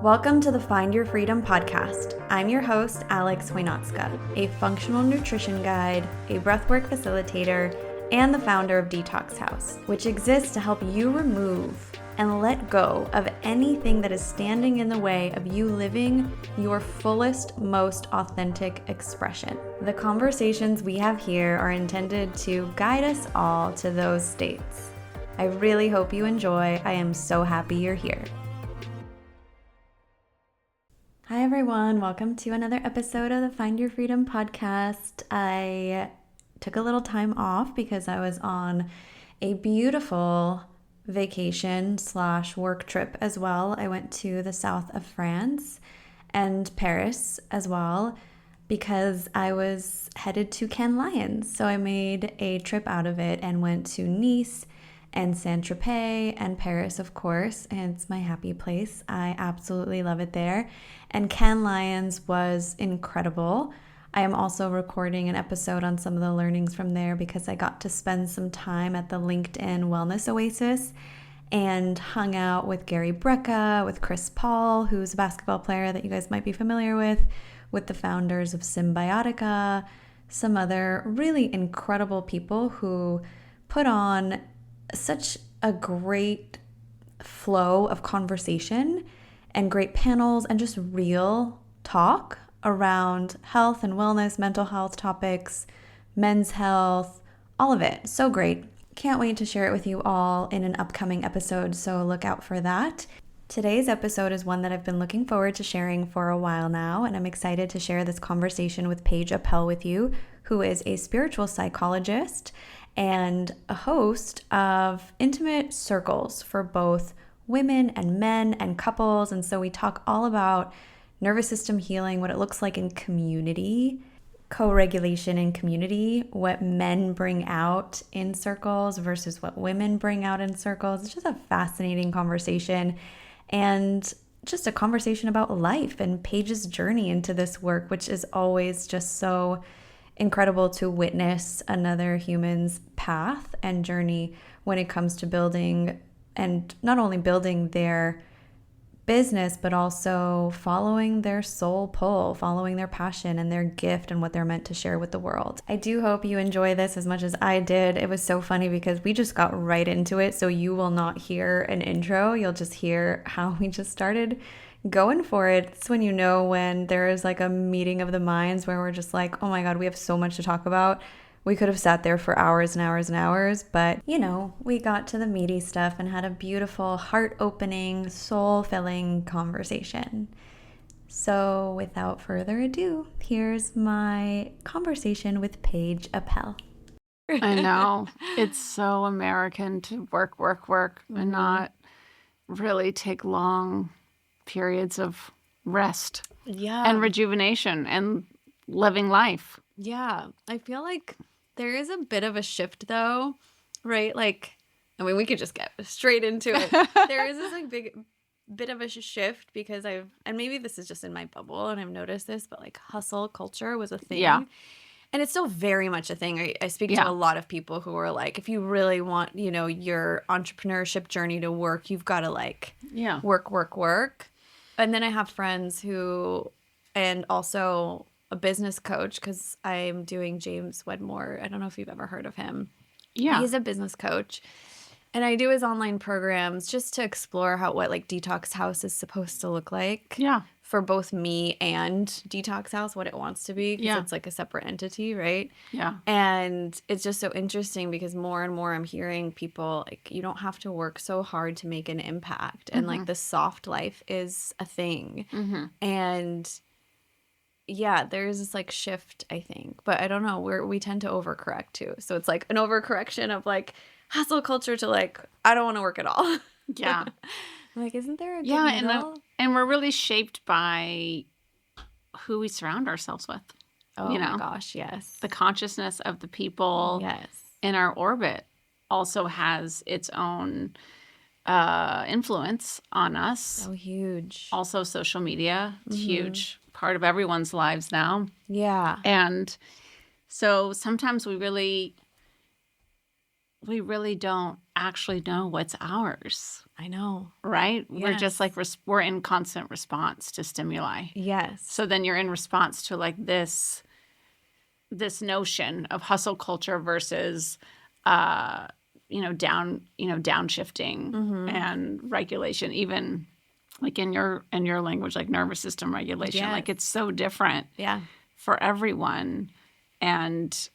Welcome to the Find Your Freedom podcast. I'm your host, Alex Wynotska, a functional nutrition guide, a breathwork facilitator, and the founder of Detox House, which exists to help you remove and let go of anything that is standing in the way of you living your fullest, most authentic expression. The conversations we have here are intended to guide us all to those states. I really hope you enjoy. I am so happy you're here. Hi everyone, welcome to another episode of the Find Your Freedom podcast. I took a little time off because I was on a beautiful vacation / work trip as well. I went to the south of France and Paris as well because I was headed to Cannes Lions. So I made a trip out of it and went to Nice and Saint-Tropez and Paris, of course, and it's my happy place. I absolutely love it there. And Cannes Lions was incredible. I am also recording an episode on some of the learnings from there because I got to spend some time at the LinkedIn Wellness Oasis and hung out with Gary Brecka, with Chris Paul, who's a basketball player that you guys might be familiar with the founders of Symbiotica, some other really incredible people who put on such a great flow of conversation and great panels and just real talk around health and wellness, mental health topics, men's health, all of it. So great. Can't wait to share it with you all in an upcoming episode, so look out for that. Today's episode is one that I've been looking forward to sharing for a while now, and I'm excited to share this conversation with Paige Appel with you, who is a spiritual psychologist and a host of intimate circles for both women and men and couples. And so we talk all about nervous system healing, what it looks like in community, co-regulation in community, what men bring out in circles versus what women bring out in circles. It's just a fascinating conversation and just a conversation about life and Paige's journey into this work, which is always just so incredible to witness another human's path and journey when it comes to building, and not only building their business, but also following their soul pull, following their passion and their gift and what they're meant to share with the world. I do hope you enjoy this as much as I did. It was so funny because we just got right into it. So you will not hear an intro. You'll just hear how we just started going for it. It's when you know when there is like a meeting of the minds where we're just like, oh my God, we have so much to talk about. We could have sat there for hours and hours and hours, but you know, we got to the meaty stuff and had a beautiful, heart-opening, soul-filling conversation. So without further ado, here's my conversation with Paige Appel. I know. It's so American to work, and not really take long periods of rest and rejuvenation and living life. Yeah. I feel like there is a bit of a shift though, right? Like, I mean, we could just get straight into it. There is this like big bit of a shift because and maybe this is just in my bubble and I've noticed this, but like hustle culture was a thing. Yeah. And it's still very much a thing. I speak to a lot of people who are like, if you really want, you know, your entrepreneurship journey to work, you've got to like work. And then I have friends who, and also a business coach, because I'm doing James Wedmore. I don't know if you've ever heard of him. Yeah. He's a business coach. And I do his online programs just to explore what like Detox House is supposed to look like. Yeah. For both me and Detox House, what it wants to be. Because it's like a separate entity, right? Yeah. And it's just so interesting because more and more I'm hearing people like, you don't have to work so hard to make an impact. And like the soft life is a thing. And yeah, there's this like shift, I think. But I don't know, we tend to overcorrect too. So it's like an overcorrection of like hustle culture to like, I don't want to work at all. Yeah. I'm like, isn't there a good middle? And we're really shaped by who we surround ourselves with. Oh my gosh, yes. The consciousness of the people in our orbit also has its own influence on us. So huge. Also social media, it's huge part of everyone's lives now. Yeah. And so sometimes we really don't actually know what's ours. I know. Right? Yes. We're just like, we're in constant response to stimuli. Yes. So then you're in response to like this notion of hustle culture versus, downshifting and regulation, even like in your language, like nervous system regulation. Yes. Like it's so different for everyone. And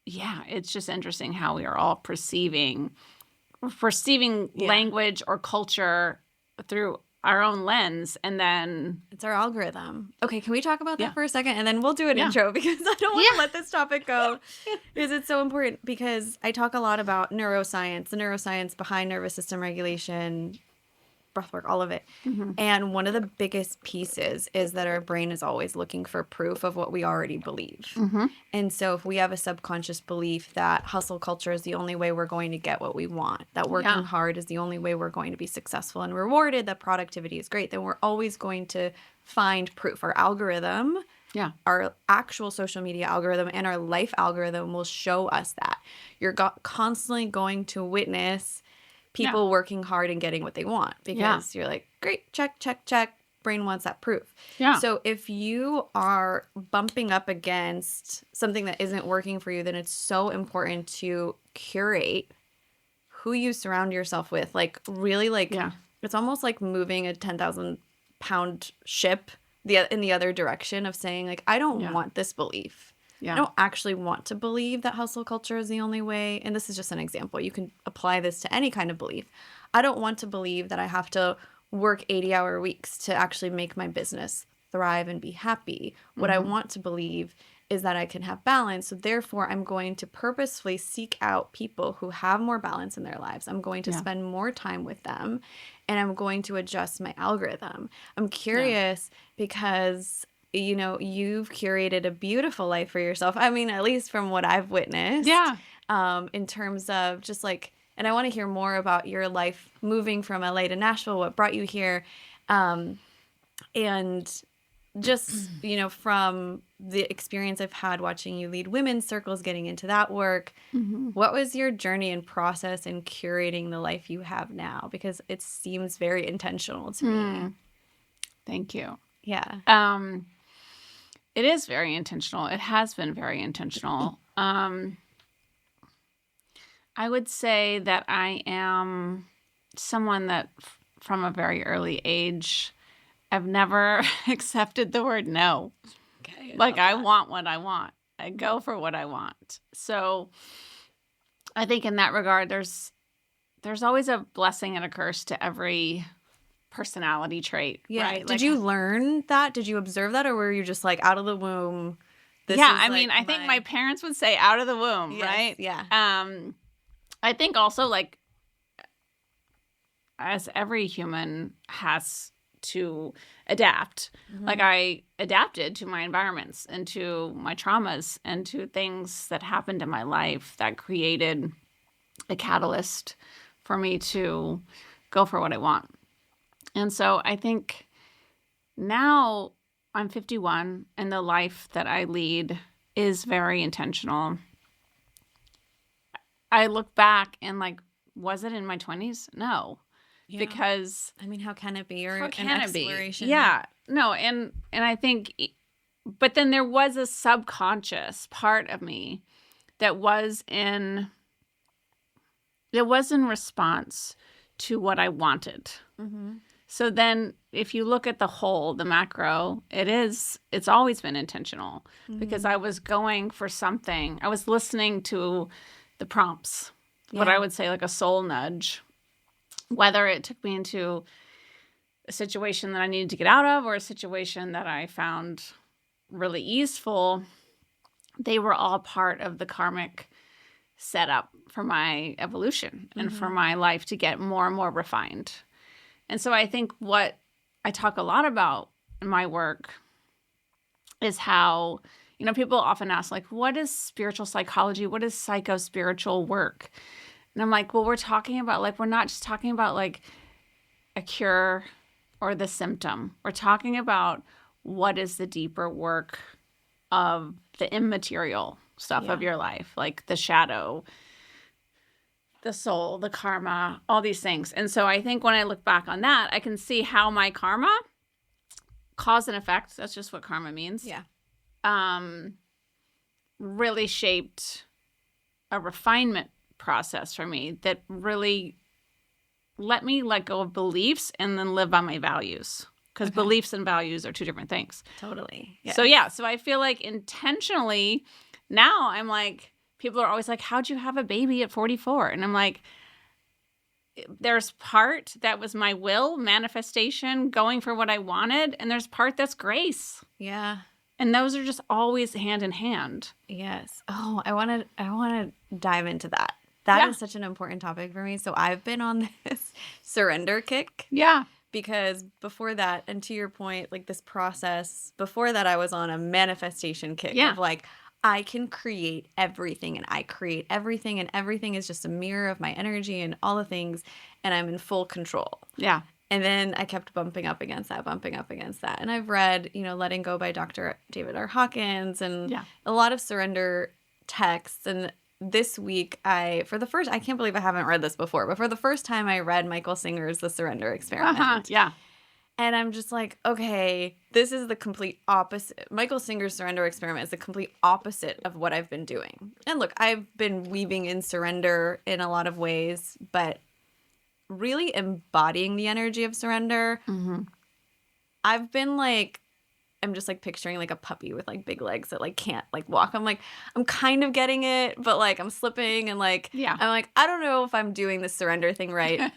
yeah, it's just interesting how we are all perceiving language or culture through our own lens, and then it's our algorithm. Okay, can we talk about that for a second? And then we'll do an intro, because I don't want to let this topic go. Because it's so important, because I talk a lot about neuroscience, the neuroscience behind nervous system regulation, breathwork, all of it. And one of the biggest pieces is that our brain is always looking for proof of what we already believe. And so if we have a subconscious belief that hustle culture is the only way we're going to get what we want, that working hard is the only way we're going to be successful and rewarded, that productivity is great, then we're always going to find proof. Our algorithm, our actual social media algorithm and our life algorithm will show us that. You're constantly going to witness people working hard and getting what they want, because you're like, great, check, check, check. Brain wants that proof. So if you are bumping up against something that isn't working for you, then it's so important to curate who you surround yourself with. Like really, like it's almost like moving a 10,000-pound ship in the other direction of saying, like, I don't want this belief. I don't actually want to believe that hustle culture is the only way. And this is just an example. You can apply this to any kind of belief. I don't want to believe that I have to work 80-hour weeks to actually make my business thrive and be happy. What I want to believe is that I can have balance. So therefore, I'm going to purposefully seek out people who have more balance in their lives. I'm going to spend more time with them, and I'm going to adjust my algorithm. I'm curious because you've curated a beautiful life for yourself. I mean, at least from what I've witnessed. In terms of just like, and I want to hear more about your life moving from LA to Nashville, what brought you here. And just, from the experience I've had watching you lead women's circles, getting into that work, what was your journey and process in curating the life you have now? Because it seems very intentional to me. Thank you. Yeah. It is very intentional. It has been very intentional. I would say that I am someone that from a very early age, I've never accepted the word no. Okay, I want what I want. I go for what I want. So I think in that regard, there's always a blessing and a curse to every personality trait. Right? Did you learn that? Did you observe that? Or were you just like out of the womb? I mean, I think my parents would say out of the womb, right? Yeah. I think also like as every human has to adapt. Like I adapted to my environments and to my traumas and to things that happened in my life that created a catalyst for me to go for what I want. And so I think now I'm 51 and the life that I lead is very intentional. I look back and like, was it in my 20s? No. Yeah. Because I mean, how can it be? Or how can it be? Yeah. No, and I think, but then there was a subconscious part of me that was in response to what I wanted. So then if you look at the whole, the macro, it's always been intentional because I was going for something. I was listening to the prompts, what I would say like a soul nudge, whether it took me into a situation that I needed to get out of or a situation that I found really easeful. They were all part of the karmic setup for my evolution and for my life to get more and more refined. And so I think what I talk a lot about in my work is how, people often ask, like, what is spiritual psychology? What is psycho-spiritual work? And I'm like, well, we're talking about, like, we're not just talking about, like, a cure or the symptom. We're talking about what is the deeper work of the immaterial stuff of your life, like the shadow, the soul, the karma, all these things. And so I think when I look back on that, I can see how my karma, cause and effect, that's just what karma means. Yeah. Really shaped a refinement process for me that really let me let go of beliefs and then live by my values. Because beliefs and values are two different things. Totally. Yeah. So I feel like intentionally now I'm like, people are always like, how'd you have a baby at 44? And I'm like, there's part that was my will, manifestation, going for what I wanted. And there's part that's grace. Yeah. And those are just always hand in hand. Yes. Oh, I want to dive into that. That is such an important topic for me. So I've been on this surrender kick. Yeah. Because before that, and to your point, like this process, before that I was on a manifestation kick of like, I can create everything and I create everything and everything is just a mirror of my energy and all the things and I'm in full control. Yeah. And then I kept bumping up against that. And I've read, Letting Go by Dr. David R. Hawkins and a lot of surrender texts. And this week, I can't believe I haven't read this before, but for the first time I read Michael Singer's The Surrender Experiment. Yeah. And I'm just like, okay, this is the complete opposite. Michael Singer's Surrender Experiment is the complete opposite of what I've been doing. And look, I've been weaving in surrender in a lot of ways, but really embodying the energy of surrender, I've been like, I'm just like picturing like a puppy with like big legs that like can't like walk. I'm like, I'm kind of getting it, but like I'm slipping and like, I'm like, I don't know if I'm doing the surrender thing right.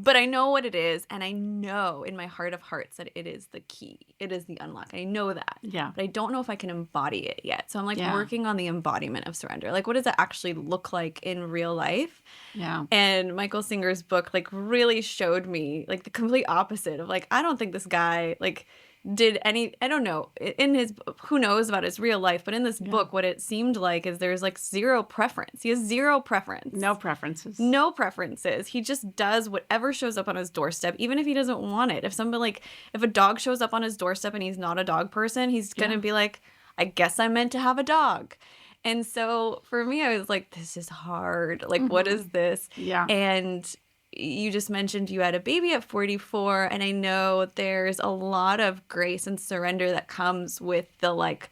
But I know what it is, and I know in my heart of hearts that it is the key. It is the unlock. I know that. Yeah. But I don't know if I can embody it yet. So I'm like working on the embodiment of surrender. Like, what does it actually look like in real life? Yeah. And Michael Singer's book like really showed me like the complete opposite of like, I don't think this guy like did any, I don't know, in his, who knows about his real life, but in this book, what it seemed like is there's like zero preference. He has zero preference. No preferences. No preferences. He just does whatever shows up on his doorstep, even if he doesn't want it. If somebody like, if a dog shows up on his doorstep and he's not a dog person, he's going to be like, I guess I'm meant to have a dog. And so for me, I was like, this is hard. Like, what is this? Yeah. And you just mentioned you had a baby at 44, and I know there's a lot of grace and surrender that comes with the like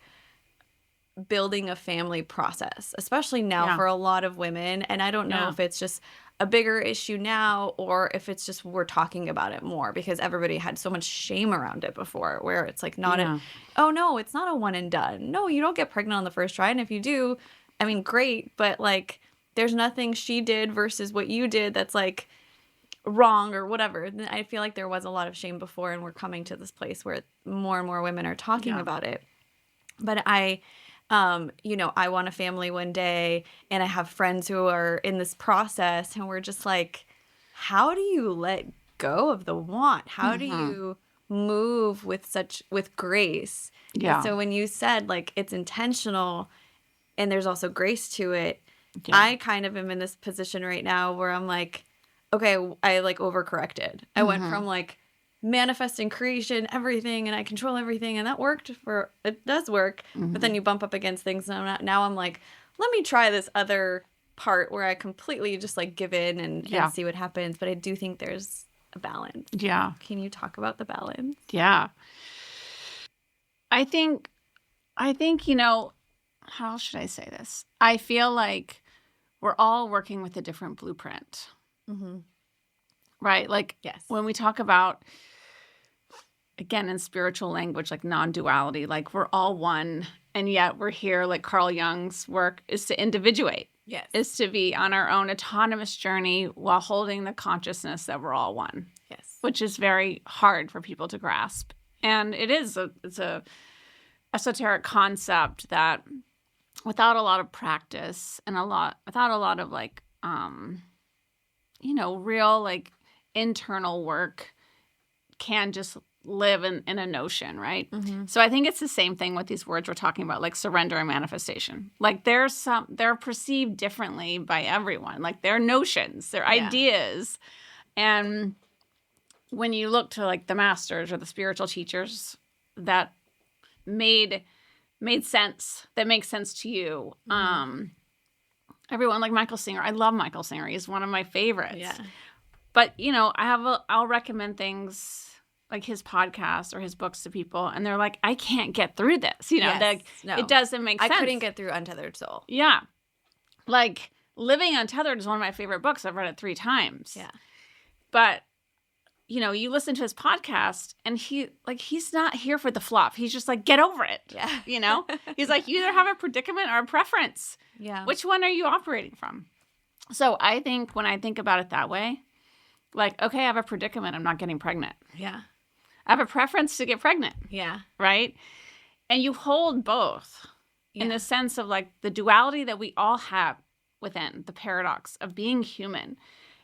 building a family process, especially now for a lot of women. And I don't know if it's just a bigger issue now or if it's just we're talking about it more because everybody had so much shame around it before, where it's like not oh no, it's not a one and done. No, you don't get pregnant on the first try, and if you do, I mean, great, but like there's nothing she did versus what you did that's like wrong or whatever. I feel like there was a lot of shame before, and we're coming to this place where more and more women are talking about it. But I want a family one day, and I have friends who are in this process, and we're just like, how do you let go of the want? How do you move with grace? Yeah. And so when you said like it's intentional and there's also grace to it, I kind of am in this position right now where I'm like, okay, I like overcorrected. I went from like manifesting creation, everything, and I control everything, and that worked it does work. But then you bump up against things, and now I'm like, let me try this other part where I completely just like give in and see what happens. But I do think there's a balance. Yeah. Can you talk about the balance? Yeah. I think, how should I say this? I feel like we're all working with a different blueprint. Right? Like when we talk about, again, in spiritual language, like non-duality, like we're all one, and yet we're here, like Carl Jung's work is to individuate. Yes. Is to be on our own autonomous journey while holding the consciousness that we're all one. Yes. Which is very hard for people to grasp. And it's a esoteric concept that without a lot of practice and without a lot of like, real like internal work can just live in a notion, right? So I think it's the same thing with these words we're talking about, like surrender and manifestation. Like they're perceived differently by everyone. Like they're notions, they're ideas. And when you look to like the masters or the spiritual teachers that made sense, that makes sense to you, everyone, like Michael Singer. I love Michael Singer. He's one of my favorites. Yeah. But, I'll recommend things like his podcast or his books to people, and they're like, I can't get through this. It doesn't make sense. I couldn't get through Untethered Soul. Yeah. Like, Living Untethered is one of my favorite books. I've read it 3 times. Yeah. But, you listen to his podcast, and he's not here for the fluff. He's just like, get over it. Yeah. He's like, you either have a predicament or a preference. Yeah. Which one are you operating from? So I think when I think about it that way, like, okay, I have a predicament. I'm not getting pregnant. Yeah. I have a preference to get pregnant. Yeah. Right? And you hold both in the sense of like the duality that we all have within, the paradox of being human,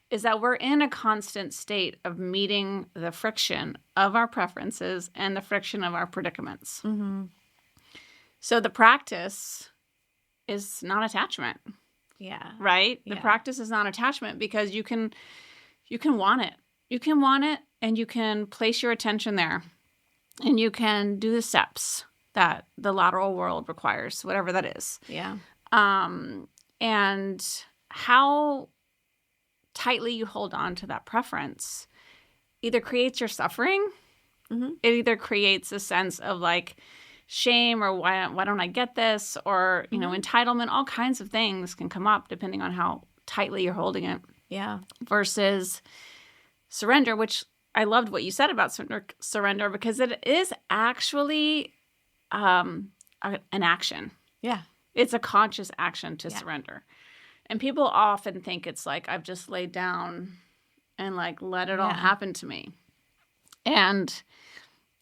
is that we're in a constant state of meeting the friction of our preferences and the friction of our predicaments. Mm-hmm. So the practice is non-attachment. Yeah. Right? The practice is non-attachment because you can want it. You can want it, and you can place your attention there, and you can do the steps that the lateral world requires, whatever that is. Yeah. And how tightly you hold on to that preference either creates your suffering. Mm-hmm. It either creates a sense of like shame or why don't I get this, or entitlement. All kinds of things can come up depending on how tightly you're holding it. Yeah. Versus surrender, which I loved what you said about surrender, because it is actually an action. Yeah. It's a conscious action to surrender. And people often think it's like, I've just laid down and like let it all happen to me. And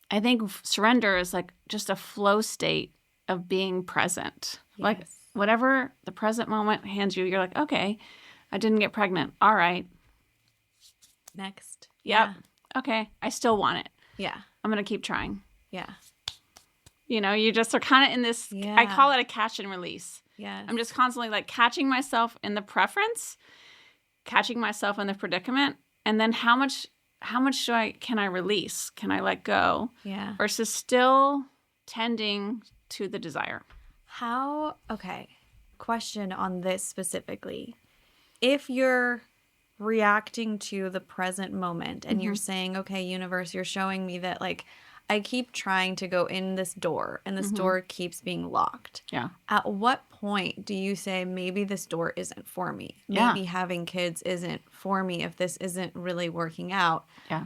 I think surrender is like just a flow state of being present. Yes. Like whatever the present moment hands you, you're like, okay, I didn't get pregnant. All right. Next. Yep. Yeah. Okay. I still want it. Yeah. I'm going to keep trying. Yeah. You just are kind of in this, I call it a catch and release. Yeah. I'm just constantly like catching myself in the preference, catching myself in the predicament, and then how much can I release? Can I let go? Yeah. Versus still tending to the desire. Question on this specifically. If you're reacting to the present moment and you're saying, okay, universe, you're showing me that like I keep trying to go in this door and this door keeps being locked. Yeah. At what point do you say maybe this door isn't for me? Yeah. Maybe having kids isn't for me if this isn't really working out. Yeah.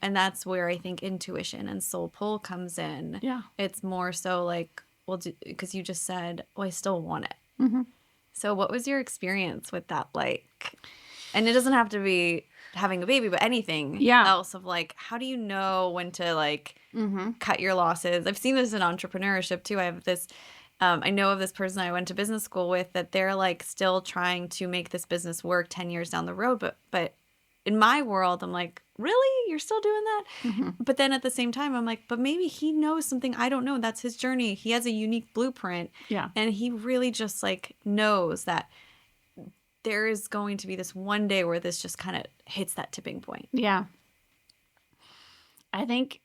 And that's where I think intuition and soul pull comes in. Yeah. It's more so like, well, because you just said, well, I still want it. Mm-hmm. So what was your experience with that like? And it doesn't have to be having a baby, but anything else of like, how do you know when to like cut your losses? I've seen this in entrepreneurship too. I have this, I know of this person I went to business school with that they're like still trying to make this business work 10 years down the road. But in my world, I'm like, really? You're still doing that? Mm-hmm. But then at the same time, I'm like, but maybe he knows something I don't know. That's his journey. He has a unique blueprint. Yeah. And he really just like knows that there is going to be this one day where this just kind of hits that tipping point. Yeah. I think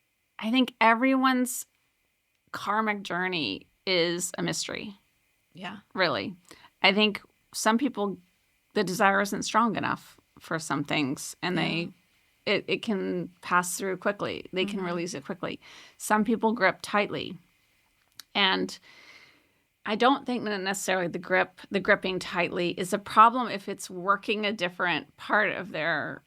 everyone's karmic journey is a mystery. Yeah. Really. I think some people, the desire isn't strong enough for some things, and it can pass through quickly. They can release it quickly. Some people grip tightly. And I don't think that necessarily the gripping tightly is a problem if it's working a different part of their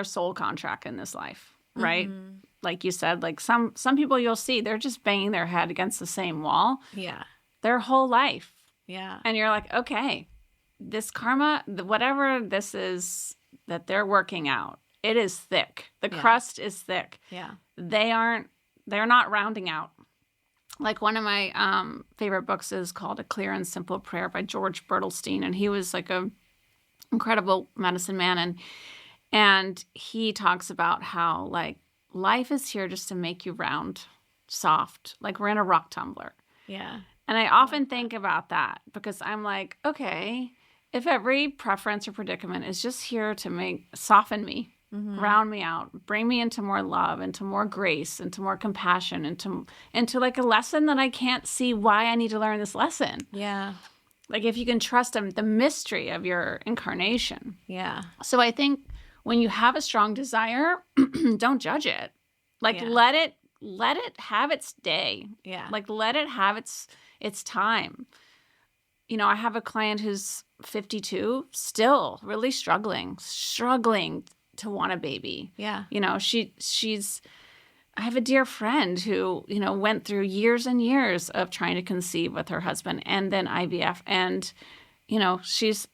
soul contract in this life, right? Mm-hmm. Like you said, like some people you'll see, they're just banging their head against the same wall. Yeah. Their whole life. Yeah. And you're like, okay, this karma, whatever this is that they're working out, it is thick. The crust is thick. Yeah. They're not rounding out. Like one of my favorite books is called A Clear and Simple Prayer by George Bertelstein. And he was like a incredible medicine man. And he talks about how like life is here just to make you round, soft, like we're in a rock tumbler. Yeah. And I often think about that because I'm like, okay, if every preference or predicament is just here to soften me, round me out, bring me into more love, into more grace, into more compassion, into like a lesson that I can't see why I need to learn this lesson. Yeah. Like if you can trust them, the mystery of your incarnation. Yeah. So I think when you have a strong desire, don't judge it. Like let it have its day. Yeah. Like let it have its time. You know, I have a client who's 52, still really struggling to want a baby. Yeah. You know, I have a dear friend who, you know, went through years and years of trying to conceive with her husband and then IVF. And, you know,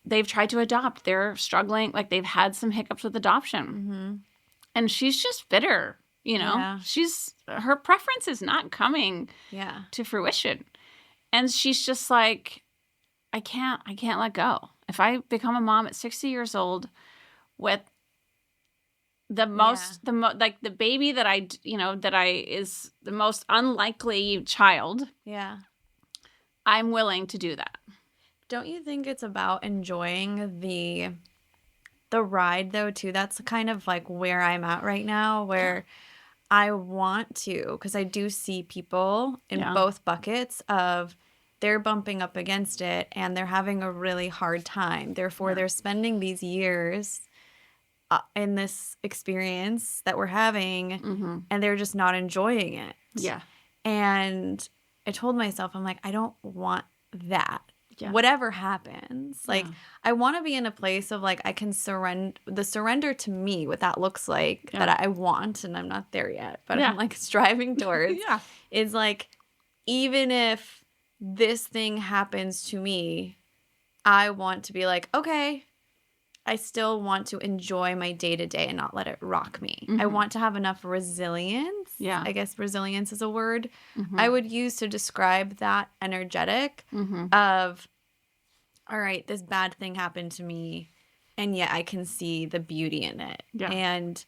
they've tried to adopt. They're struggling. Like they've had some hiccups with adoption. Mm-hmm. And she's just bitter, you know. Her preference is not coming to fruition. And she's just like, I can't let go. If I become a mom at 60 years old with the baby that is the most unlikely child. Yeah. I'm willing to do that. Don't you think it's about enjoying the ride though too? That's kind of like where I'm at right now, where I want to, because I do see people in both buckets of they're bumping up against it and they're having a really hard time. Therefore, they're spending these years in this experience that we're having, and they're just not enjoying it. Yeah. And I told myself, I'm like, I don't want that. Yeah. Whatever happens. Like, I want to be in a place of, like, I can surrender to me, what that looks like, that I want, and I'm not there yet, but I'm, like, striving towards, is, like, even if this thing happens to me, I want to be like, okay, I still want to enjoy my day-to-day and not let it rock me. I want to have enough resilience. Yeah. I guess resilience is a word I would use to describe that energetic of, all right, this bad thing happened to me, and yet I can see the beauty in it. Yeah. And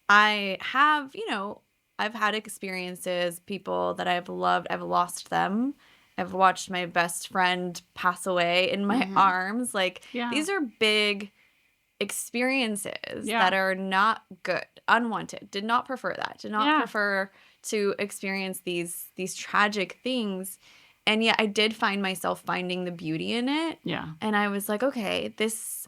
I have, you know, I've had experiences, people that I've loved, I've lost them. I've watched my best friend pass away in my arms. Like, these are big experiences that are not good, unwanted. Did not prefer that. Did not prefer to experience these tragic things. And yet I did find myself finding the beauty in it. Yeah. And I was like, okay,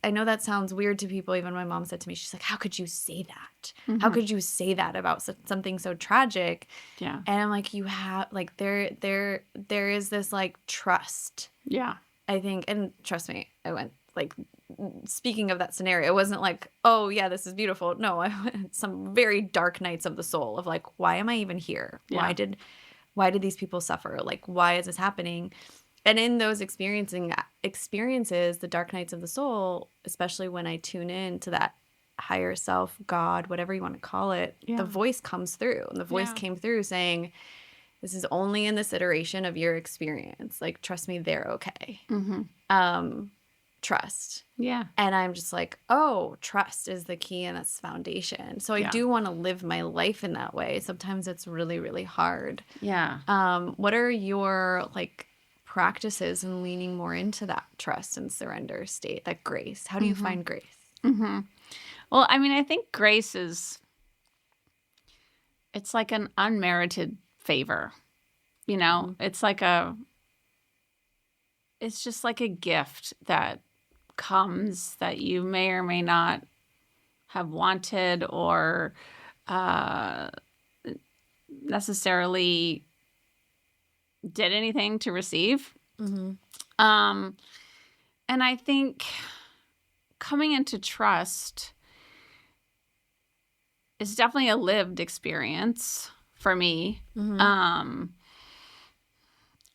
I know that sounds weird to people. Even my mom said to me, she's like, how could you say that? How could you say that about something so tragic? Yeah. And I'm like, you have, like, there is this, like, trust. Yeah. I think, and trust me, I went, like, speaking of that scenario, it wasn't like, oh, yeah, this is beautiful. No, I went some very dark nights of the soul of, like, why am I even here? Yeah. Why did these people suffer? Like, why is this happening? And in those experiences, the dark nights of the soul, especially when I tune in to that higher self, God, whatever you want to call it, the voice comes through. And the voice came through saying, this is only in this iteration of your experience. Like, trust me, they're okay. Trust. Yeah. And I'm just like, oh, trust is the key and that's foundation. So I do want to live my life in that way. Sometimes it's really, really hard. Yeah. What are your, like, practices in leaning more into that trust and surrender state, that grace? How do you find grace? Well, I mean, I think grace it's like an unmerited favor. You know, it's just like a gift that comes that you may or may not have wanted or necessarily did anything to receive. And I think coming into trust is definitely a lived experience for me.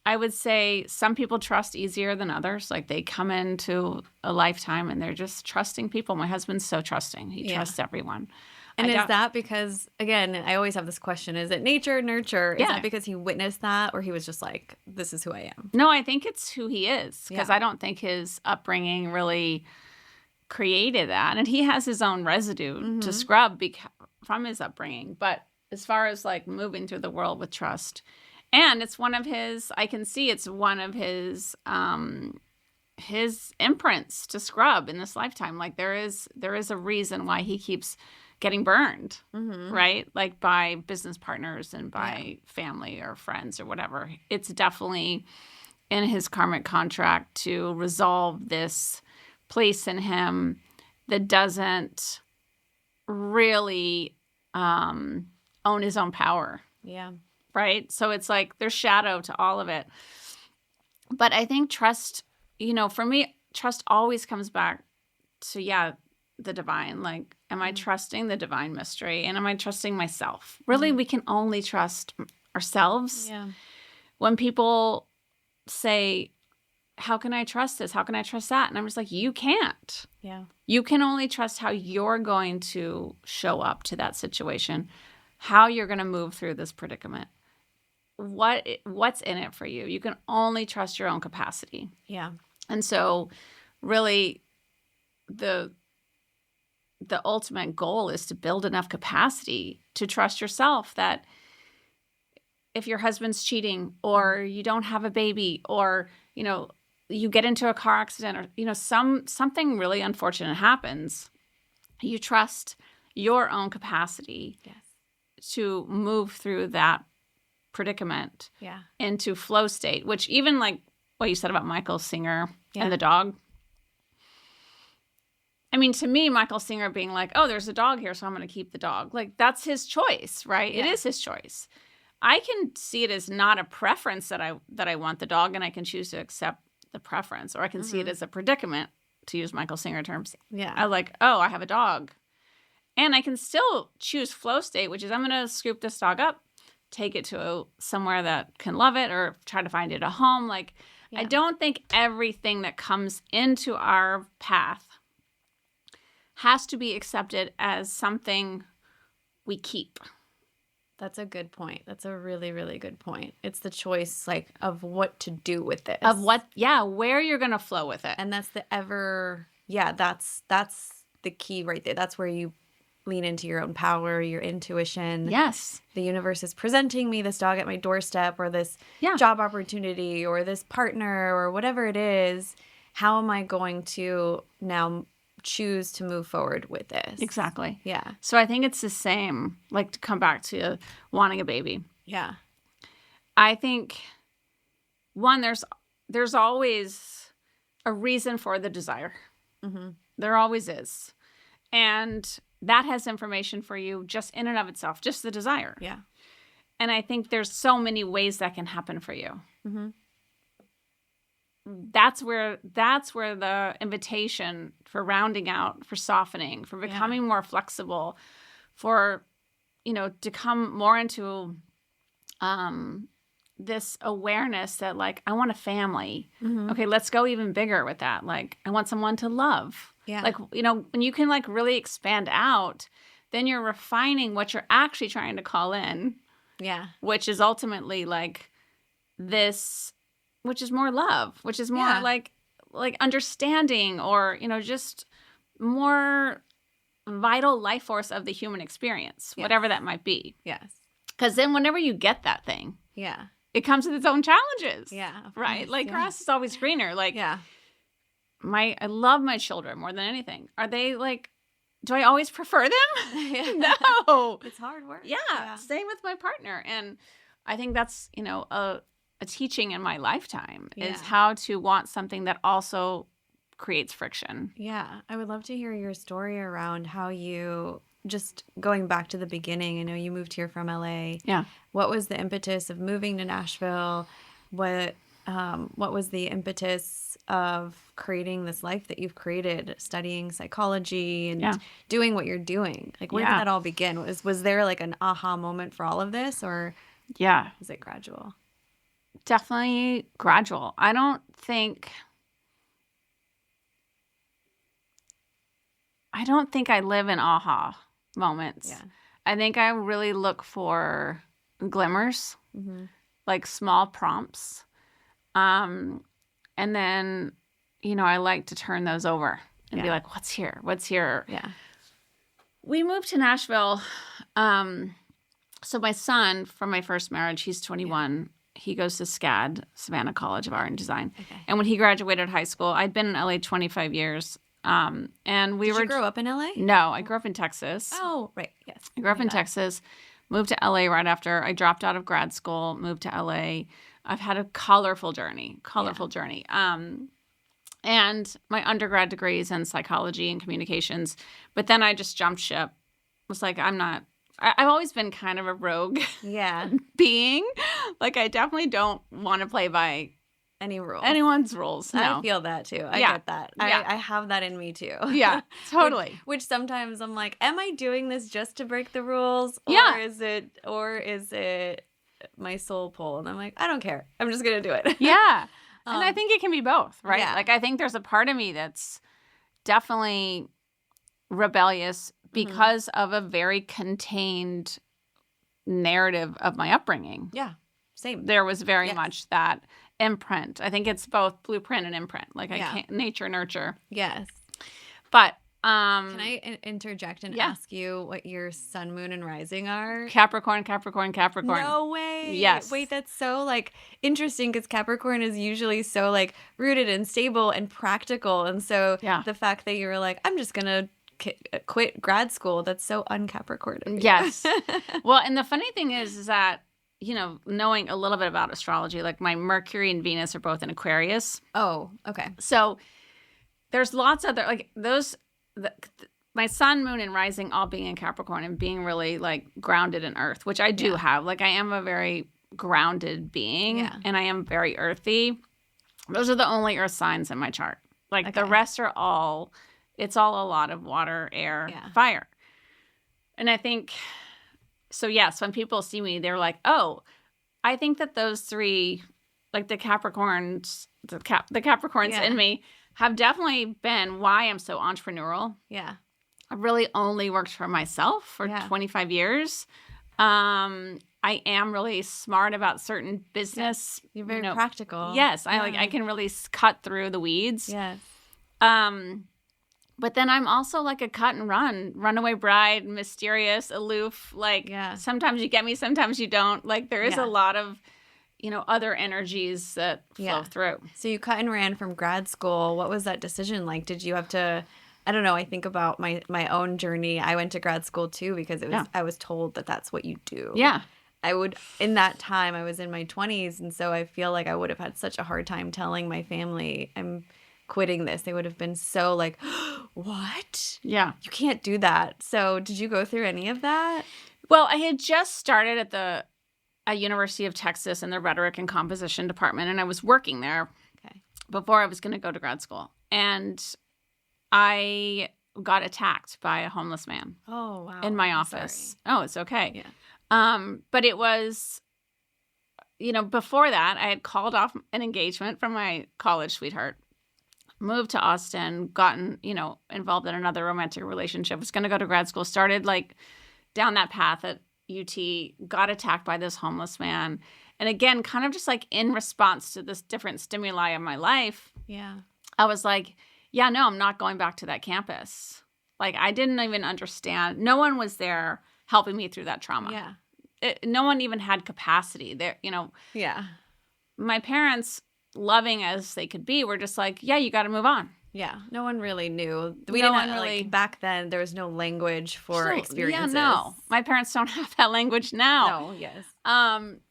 I would say some people trust easier than others. Like, they come into a lifetime and they're just trusting people. My husband's so trusting. He trusts everyone. And is that because, again, I always have this question, is it nature, nurture? Is that because he witnessed that, or he was just like, this is who I am? No, I think it's who he is, because I don't think his upbringing really created that. And he has his own residue to scrub from his upbringing. But as far as, like, moving through the world with trust, and it's one of his, I can see it's one of his imprints to scrub in this lifetime. Like, there is a reason why he keeps getting burned, right? Like, by business partners and by family or friends or whatever. It's definitely in his karmic contract to resolve this place in him that doesn't really own his own power. Yeah. Right? So it's like there's shadow to all of it. But I think trust, for me, trust always comes back to, the divine. Like, am I trusting the divine mystery? And am I trusting myself? Really, we can only trust ourselves. Yeah. When people say, how can I trust this? How can I trust that? And I'm just like, you can't. Yeah. You can only trust how you're going to show up to that situation, how you're going to move through this predicament. What's in it for you? You can only trust your own capacity. Yeah. And so really the ultimate goal is to build enough capacity to trust yourself that if your husband's cheating or you don't have a baby or, you get into a car accident or, something really unfortunate happens, you trust your own capacity to move through that predicament into flow state, which even like what you said about Michael Singer and the dog. I mean, to me, Michael Singer being like, oh, there's a dog here, so I'm going to keep the dog. Like, that's his choice, right? Yeah. It is his choice. I can see it as not a preference that I want the dog, and I can choose to accept the preference, or I can see it as a predicament, to use Michael Singer terms. Yeah. I like, oh, I have a dog. And I can still choose flow state, which is I'm going to scoop this dog up, take it to somewhere that can love it, or try to find it a home. Like, I don't think everything that comes into our path has to be accepted as something we keep. That's a good point. That's a really, really good point. It's the choice, like, of what to do with this. Of what, where you're going to flow with it. And that's that's the key right there. That's where you lean into your own power, your intuition. Yes. The universe is presenting me this dog at my doorstep, or this job opportunity, or this partner, or whatever it is. How am I going to now choose to move forward with this? Exactly. Yeah. So I think it's the same, like, to come back to wanting a baby. Yeah. I think, one, there's always a reason for the desire. Mm-hmm. There always is. And that has information for you just in and of itself, just the desire. Yeah. And I think there's so many ways that can happen for you. Mm-hmm. That's where the invitation for rounding out, for softening, for becoming more flexible, for, to come more into this awareness that, like, I want a family. Mm-hmm. Okay, let's go even bigger with that. Like, I want someone to love. Yeah. Like, when you can, like, really expand out, then you're refining what you're actually trying to call in. Yeah. Which is ultimately, like, this, which is more love, which is more like understanding, or, just more vital life force of the human experience, whatever that might be. Yes. Because then whenever you get that thing, it comes with its own challenges. Yeah. Right? Course, like, grass is always greener. Like, I love my children more than anything. Are they, like, do I always prefer them? No. It's hard work. Yeah. Same with my partner. And I think that's, a teaching in my lifetime is how to want something that also creates friction. Yeah. I would love to hear your story around how you, just going back to the beginning, I know you moved here from LA. Yeah. What was the impetus of moving to Nashville? What was the impetus of creating this life that you've created, studying psychology and doing what you're doing? Like, where did that all begin? Was there, like, an aha moment for all of this, or was it gradual? Definitely gradual. I don't think I live in aha moments. Yeah. I think I really look for glimmers, like small prompts. And then, I like to turn those over and be like, what's here? What's here? Yeah. We moved to Nashville. So my son, from my first marriage, he's 21. He goes to SCAD, Savannah College of Art and Design. Okay. And when he graduated high school, I'd been in LA 25 years. And Did you grow up in LA? No, I grew up in Texas. Oh, right. Yes. I grew up in Texas, moved to LA right after I dropped out of grad school, moved to LA. I've had a colorful journey. And my undergrad degree is in psychology and communications. But then I just jumped ship. Was like, I've always been kind of a rogue being. Like, I definitely don't want to play by anyone's rules. No. I feel that too. I get that. Yeah. I have that in me too. Yeah, totally. Which sometimes I'm like, am I doing this just to break the rules? Or is it my soul pull? And I'm like, I don't care. I'm just going to do it. Yeah. And I think it can be both, right? Yeah. Like, I think there's a part of me that's definitely rebellious because of a very contained narrative of my upbringing. Yeah, same. There was very much that imprint. I think it's both blueprint and imprint. Like, I can't nature, nurture. Yes. But can I interject and ask you what your sun, moon, and rising are? Capricorn. No way. Yes. Wait, that's so like interesting because Capricorn is usually so like rooted and stable and practical. And so the fact that you were like, I'm just going to quit grad school, that's so un-Capricorn of you. Yes. Well, and the funny thing is that, you know, knowing a little bit about astrology, like my Mercury and Venus are both in Aquarius. Oh, okay. So there's lots of other, like those... my sun, moon, and rising all being in Capricorn and being really like grounded in earth, which I do have. Like, I am a very grounded being and I am very earthy. Those are the only earth signs in my chart. Like the rest are all, it's all a lot of water, air, fire. And I think, so yes, when people see me, they're like, oh, I think that those three, like the Capricorns, the Capricorns in me have definitely been why I'm so entrepreneurial. Yeah. I really only worked for myself for 25 years. I am really smart about certain business. You're very practical. Yes. I can really cut through the weeds. Yes. But then I'm also like a cut and run, runaway bride, mysterious, aloof. Like sometimes you get me, sometimes you don't. Like there is a lot of, you know, other energies that flow through. So you cut and ran from grad school. What was that decision like? Did you have to, I don't know, I think about my own journey. I went to grad school too because it was I was told that that's what you do. Yeah. In that time, I was in my 20s. And so I feel like I would have had such a hard time telling my family I'm quitting this. They would have been so like, what? Yeah. You can't do that. So did you go through any of that? Well, I had just started at University of Texas in the rhetoric and composition department, and I was working there before I was going to go to grad school. And I got attacked by a homeless man. Oh, wow. In my office. Sorry. Oh, it's okay. Yeah. But it was, you know, before that, I had called off an engagement from my college sweetheart, moved to Austin, gotten, you know, involved in another romantic relationship, was going to go to grad school, started like down that path at UT, got attacked by this homeless man. And again, kind of just like in response to this different stimuli of my life, I was like, yeah, no, I'm not going back to that campus. Like, I didn't even understand. No one was there helping me through that trauma. Yeah. No one even had capacity there, you know. Yeah. My parents, loving as they could be, were just like, yeah, you got to move on. Yeah. No one really knew. Like, back then, there was no language for experiences. Yeah, no. My parents don't have that language now. No, yes.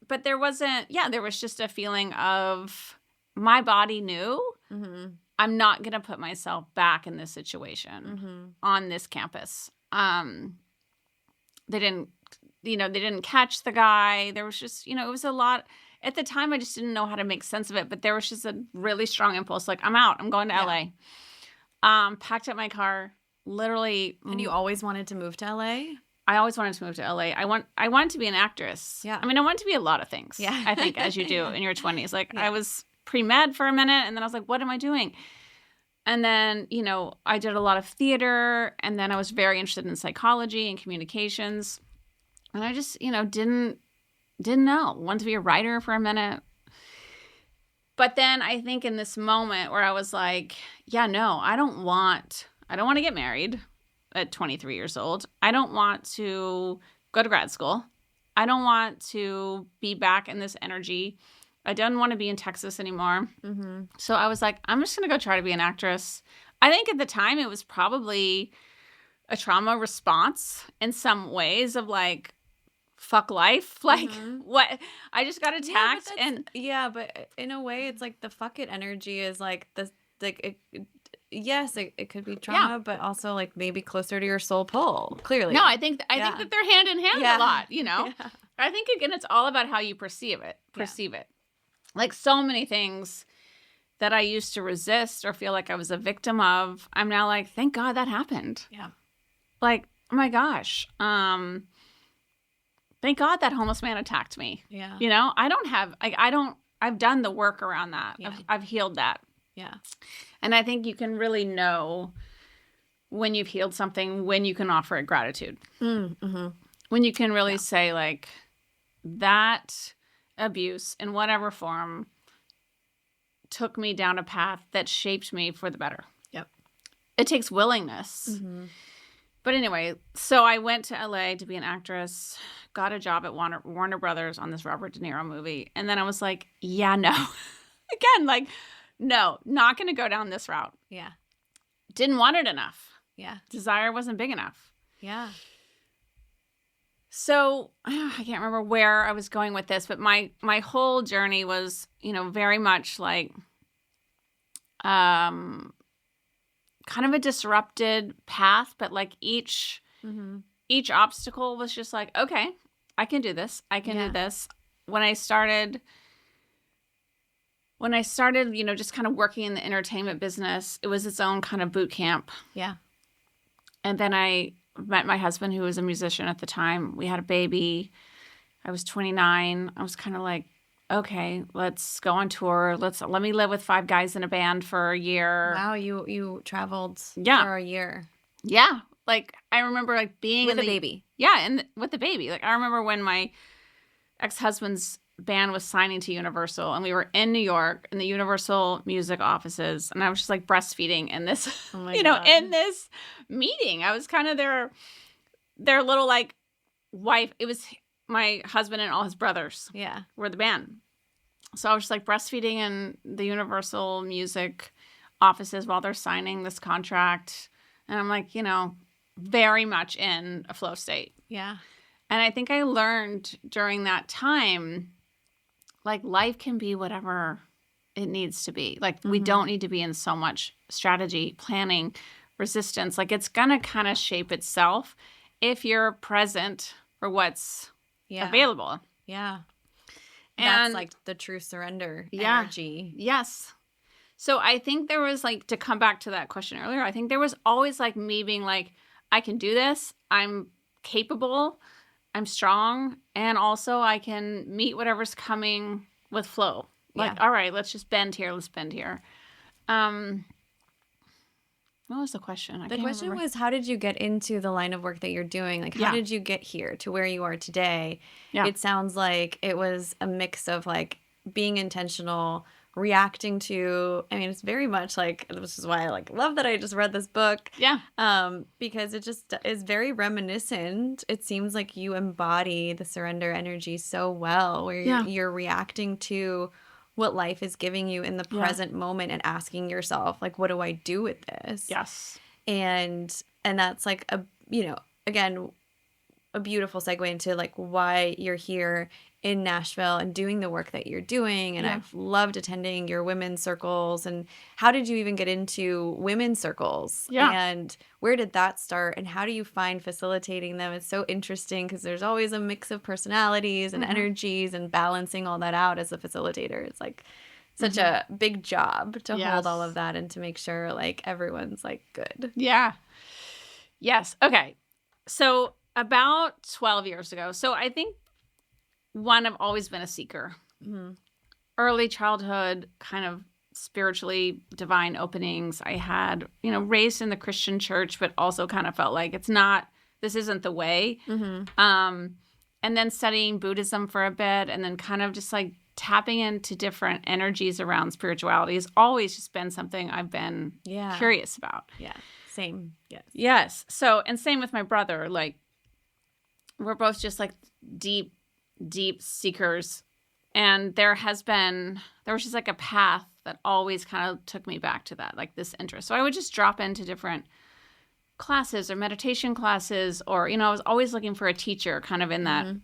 But there wasn't, there was just a feeling of my body knew I'm not going to put myself back in this situation on this campus. They didn't catch the guy. There was just, it was a lot. At the time, I just didn't know how to make sense of it, but there was just a really strong impulse. Like, I'm out. I'm going to LA. Packed up my car, literally. And you always wanted to move to LA? I always wanted to move to LA. I wanted to be an actress. Yeah. I mean, I wanted to be a lot of things. Yeah. I think, as you do in your 20s. Like, I was pre-med for a minute, and then I was like, what am I doing? And then, I did a lot of theater, and then I was very interested in psychology and communications. And I just, didn't know. Wanted to be a writer for a minute. But then I think in this moment where I was like, yeah, no, I don't want to get married at 23 years old. I don't want to go to grad school. I don't want to be back in this energy. I don't want to be in Texas anymore. Mm-hmm. So I was like, I'm just going to go try to be an actress. I think at the time it was probably a trauma response in some ways of like fuck life. Like, what? I just got attacked. But in a way, it's like the fuck it energy is like the, like, yes, it could be trauma, but also like maybe closer to your soul pull, clearly. No, I think that they're hand in hand a lot, you know? Yeah. I think, again, it's all about how you perceive it. Like, so many things that I used to resist or feel like I was a victim of, I'm now like, thank God that happened. Yeah. Like, oh my gosh. Thank God that homeless man attacked me. Yeah. You know, I've done the work around that. Yeah. I've healed that. Yeah. And I think you can really know when you've healed something, when you can offer it gratitude. Mm-hmm. When you can really say, like, that abuse in whatever form took me down a path that shaped me for the better. Yep. It takes willingness. Mm-hmm. But anyway, so I went to LA to be an actress, got a job at Warner Brothers on this Robert De Niro movie. And then I was like, yeah, no. Again, like, no, not going to go down this route. Yeah. Didn't want it enough. Yeah. Desire wasn't big enough. Yeah. So I can't remember where I was going with this, but my whole journey was, you know, very much like kind of a disrupted path, but like each obstacle was just like, okay, I can do this. I can do this. When I started, you know, just kind of working in the entertainment business, it was its own kind of boot camp. Yeah. And then I met my husband, who was a musician at the time. We had a baby. I was 29. I was kind of like, okay, let's go on tour. Let me live with 5 guys in a band for a year. Wow, you traveled for a year. Yeah. Like, I remember like being with a baby. Yeah, and with the baby. Like, I remember when my ex-husband's band was signing to Universal, and we were in New York in the Universal music offices, and I was just like breastfeeding in this, in this meeting. I was kind of their little like wife. It was my husband and all his brothers. Yeah, were the band. So I was just like breastfeeding in the Universal music offices while they're signing this contract, and I'm like, you know, very much in a flow state. Yeah, and I think I learned during that time, like, life can be whatever it needs to be. Like, we don't need to be in so much strategy, planning, resistance. Like, it's going to kind of shape itself if you're present for what's available. Yeah. And that's like the true surrender energy. Yes. So I think there was like, to come back to that question earlier, I think there was always like me being like, I can do this. I'm capable. I'm strong, and also I can meet whatever's coming with flow. Like, all right, let's just bend here. Let's bend here. What was the question? The question was, how did you get into the line of work that you're doing? Like, how did you get here to where you are today? Yeah. It sounds like it was a mix of like being intentional, reacting to, I mean, it's very much like, this is why I like love that I just read this book. Yeah. Because it just is very reminiscent. It seems like you embody the surrender energy so well, where you're reacting to what life is giving you in the present moment and asking yourself, like, what do I do with this? Yes. And that's like again, a beautiful segue into like why you're here in Nashville and doing the work that you're doing. And I've loved attending your women's circles. And how did you even get into women's circles? Yeah. And where did that start? And how do you find facilitating them? It's so interesting because there's always a mix of personalities and energies, and balancing all that out as a facilitator. It's like such a big job to hold all of that and to make sure like everyone's like good. Yeah. Yes. Okay. So about 12 years ago. So I think I've always been a seeker. Mm-hmm. Early childhood, kind of spiritually divine openings. I had, raised in the Christian church, but also kind of felt like this isn't the way. Mm-hmm. And then studying Buddhism for a bit, and then kind of just like tapping into different energies around spirituality has always just been something I've been curious about. Yeah. Same. Yes. Yes. So, and same with my brother. Like, we're both just like deep seekers. And there was just like a path that always kind of took me back to that, like this interest. So I would just drop into different classes or meditation classes, or, I was always looking for a teacher kind of in that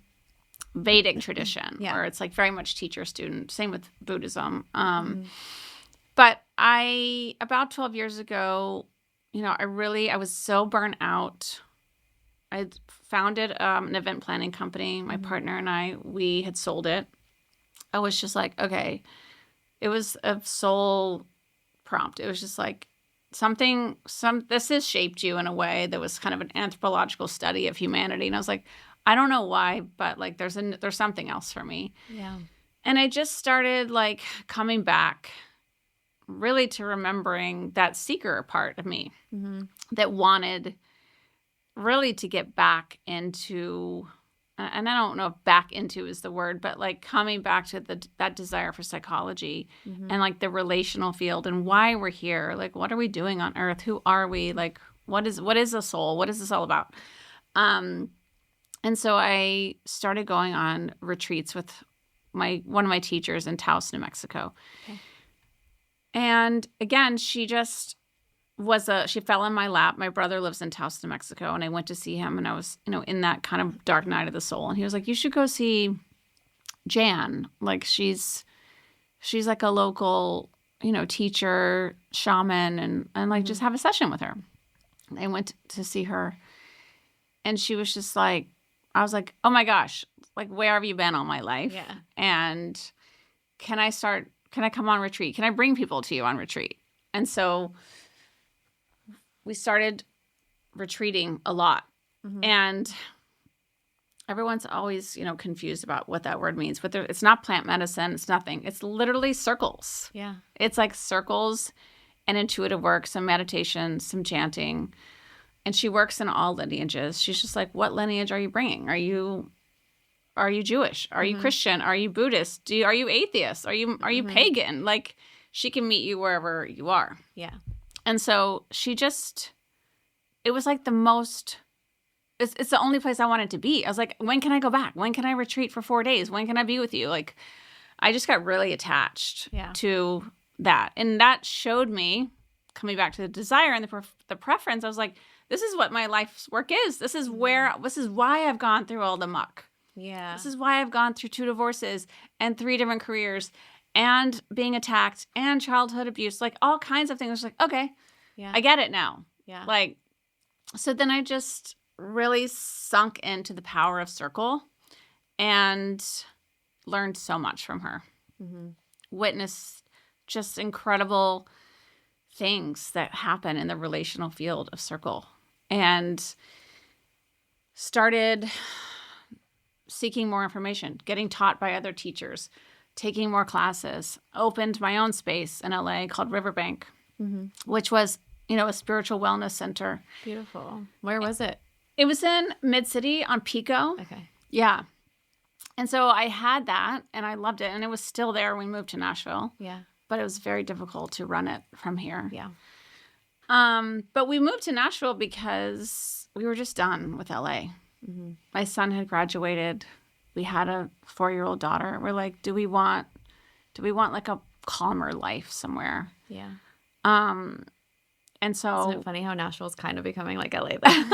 Vedic tradition, Yeah. where it's like very much teacher-student. Same with Buddhism. But about 12 years ago, I was so burnt out. I founded an event planning company. My partner and I, we had sold it. I was just like, okay, it was a soul prompt. It was just like this has shaped you in a way that was kind of an anthropological study of humanity. And I was like, I don't know why, but like there's something else for me. Yeah. And I just started like coming back really to remembering that seeker part of me that wanted really to get back into, and I don't know if back into is the word, but like coming back to that desire for psychology and like the relational field and why we're here. Like, what are we doing on earth? Who are we? Like, what is a soul? What is this all about? And so I started going on retreats with one of my teachers in Taos, New Mexico. Okay. And again, she just she fell in my lap. My brother lives in Taos, New Mexico, and I went to see him, and I was, in that kind of dark night of the soul. And he was like, you should go see Jan. Like, she's like a local, teacher, shaman, and like just have a session with her. And I went to see her, and she was just like, I was like, oh my gosh, like, where have you been all my life? Yeah. And can I come on retreat? Can I bring people to you on retreat? And so we started retreating a lot. And everyone's always, confused about what that word means. But it's not plant medicine. It's nothing. It's literally circles. Yeah. It's like circles and intuitive work, some meditation, some chanting. And she works in all lineages. She's just like, what lineage are you bringing? Are you Jewish? Are you Christian? Are you Buddhist? Are you atheist? Are you pagan? Like, she can meet you wherever you are. Yeah. And so it was like the most, it's the only place I wanted to be. I was like, when can I go back? When can I retreat for 4 days? When can I be with you? Like, I just got really attached to that. And that showed me, coming back to the desire and the preference, I was like, this is what my life's work is. This is why I've gone through all the muck. Yeah. This is why I've gone through 2 divorces and 3 different careers and being attacked and childhood abuse, like all kinds of things. I was like, okay, I get it now. Yeah. Like, so then I just really sunk into the power of circle and learned so much from her. Witnessed just incredible things that happen in the relational field of circle, and started seeking more information, getting taught by other teachers, taking more classes, opened my own space in LA called Riverbank, which was, a spiritual wellness center. Beautiful. Where was it? It was in Mid-City on Pico. Okay. Yeah. And so I had that, and I loved it. And it was still there when we moved to Nashville. Yeah. But it was very difficult to run it from here. Yeah. But we moved to Nashville because we were just done with LA. My son had graduated. We had a 4-year-old daughter. We're like, do we want like a calmer life somewhere? Yeah. And so, isn't it funny how Nashville's kind of becoming like LA then?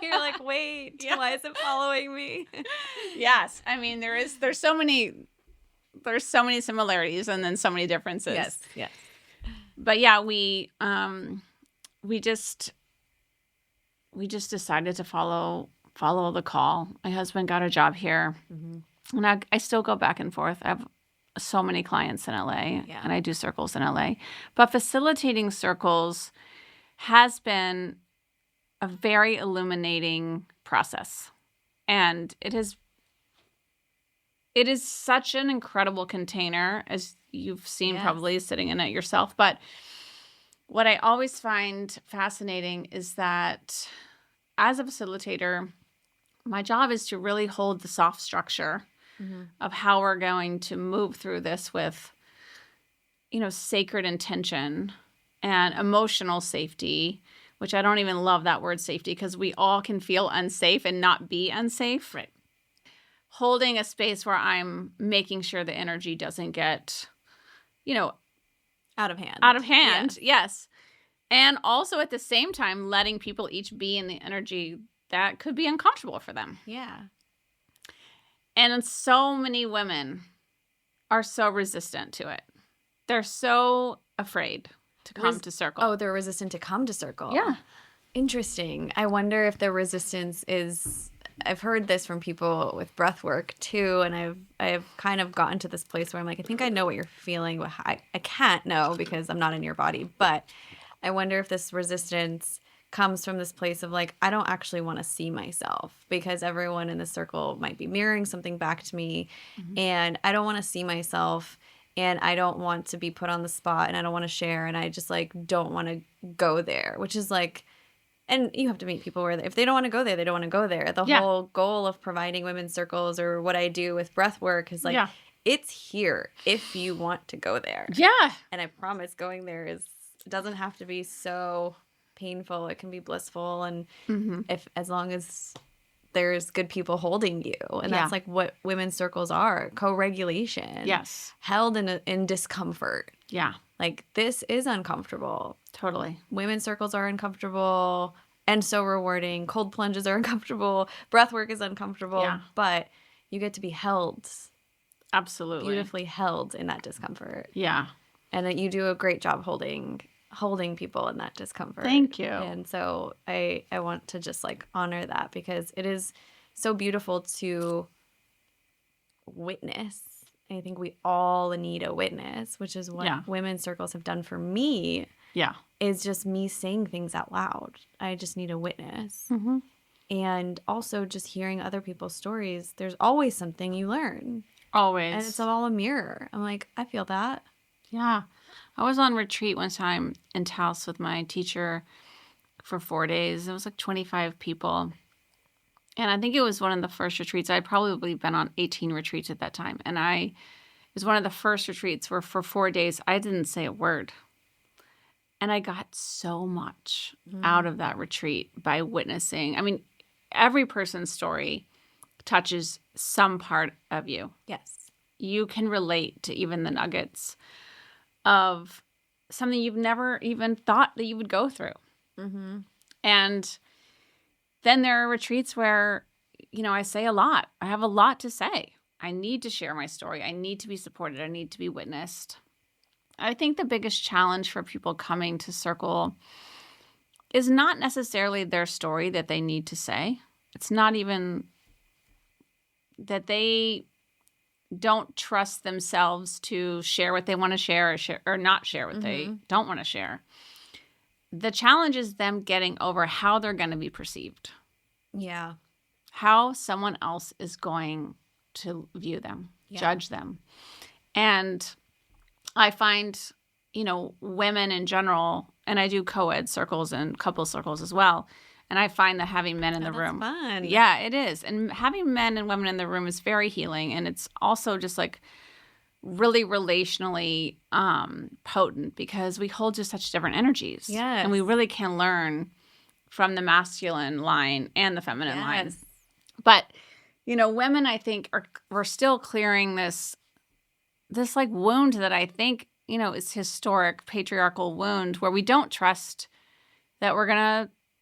You're like, wait, why is it following me? Yes. I mean, there's so many similarities and then so many differences. Yes. But yeah, we just decided to follow the call. My husband got a job here, and I still go back and forth. I have so many clients in LA, and I do circles in LA. But facilitating circles has been a very illuminating process, and it is such an incredible container, as you've seen probably sitting in it yourself. But what I always find fascinating is that as a facilitator, my job is to really hold the soft structure of how we're going to move through this with, sacred intention and emotional safety, which I don't even love that word safety because we all can feel unsafe and not be unsafe. Right. Holding a space where I'm making sure the energy doesn't get, out of hand. Out of hand, yes. And also at the same time, letting people each be in the energy that could be uncomfortable for them. Yeah. And so many women are so resistant to it. They're so afraid to come to circle. Oh, they're resistant to come to circle. Yeah. Interesting. I wonder if the resistance is, I've heard this from people with breath work too, and I've kind of gotten to this place where I'm like, I think I know what you're feeling, but I can't know because I'm not in your body. But I wonder if this resistance comes from this place of like, I don't actually want to see myself because everyone in the circle might be mirroring something back to me, and I don't want to see myself, and I don't want to be put on the spot, and I don't want to share, and I just like don't want to go there, which is like, and you have to meet people where if they don't want to go there, they don't want to go there. The whole goal of providing women's circles or what I do with breath work is like, it's here if you want to go there. Yeah. And I promise going there doesn't have to be so painful. It can be blissful. And as long as there's good people holding you. And that's like what women's circles are. Co-regulation. Yes. Held in discomfort. Yeah. Like, this is uncomfortable. Totally. Women's circles are uncomfortable and so rewarding. Cold plunges are uncomfortable. Breath work is uncomfortable. Yeah. But you get to be held. Absolutely. Beautifully held in that discomfort. Yeah. And that you do a great job holding people in that discomfort. Thank you. And so I want to just like honor that because it is so beautiful to witness. I think we all need a witness, which is what women's circles have done for me. Yeah. Is just me saying things out loud. I just need a witness. And also just hearing other people's stories. There's always something you learn. Always. And it's all a mirror. I'm like, I feel that. Yeah. I was on retreat one time in Taos with my teacher for 4 days. It was like 25 people. And I think it was one of the first retreats. I'd probably been on 18 retreats at that time. And it was one of the first retreats where for 4 days, I didn't say a word. And I got so much out of that retreat by witnessing. I mean, every person's story touches some part of you. Yes. You can relate to even the nuggets of something you've never even thought that you would go through. And then there are retreats where, I say a lot. I have a lot to say. I need to share my story. I need to be supported. I need to be witnessed. I think the biggest challenge for people coming to Circle is not necessarily their story that they need to say. It's not even that they don't trust themselves to share what they want to share or not share what they don't want to share. The challenge is them getting over how they're going to be perceived. Yeah. How someone else is going to view them, judge them. And I find, women in general, and I do co-ed circles and couple circles as well. And I find that having men in the room. That's fun. Yeah, it is. And having men and women in the room is very healing. And it's also just like really relationally potent because we hold just such different energies. Yes. And we really can learn from the masculine line and the feminine line. But, women, I think, we're still clearing this like wound that I think, is historic patriarchal wound where we don't trust that we're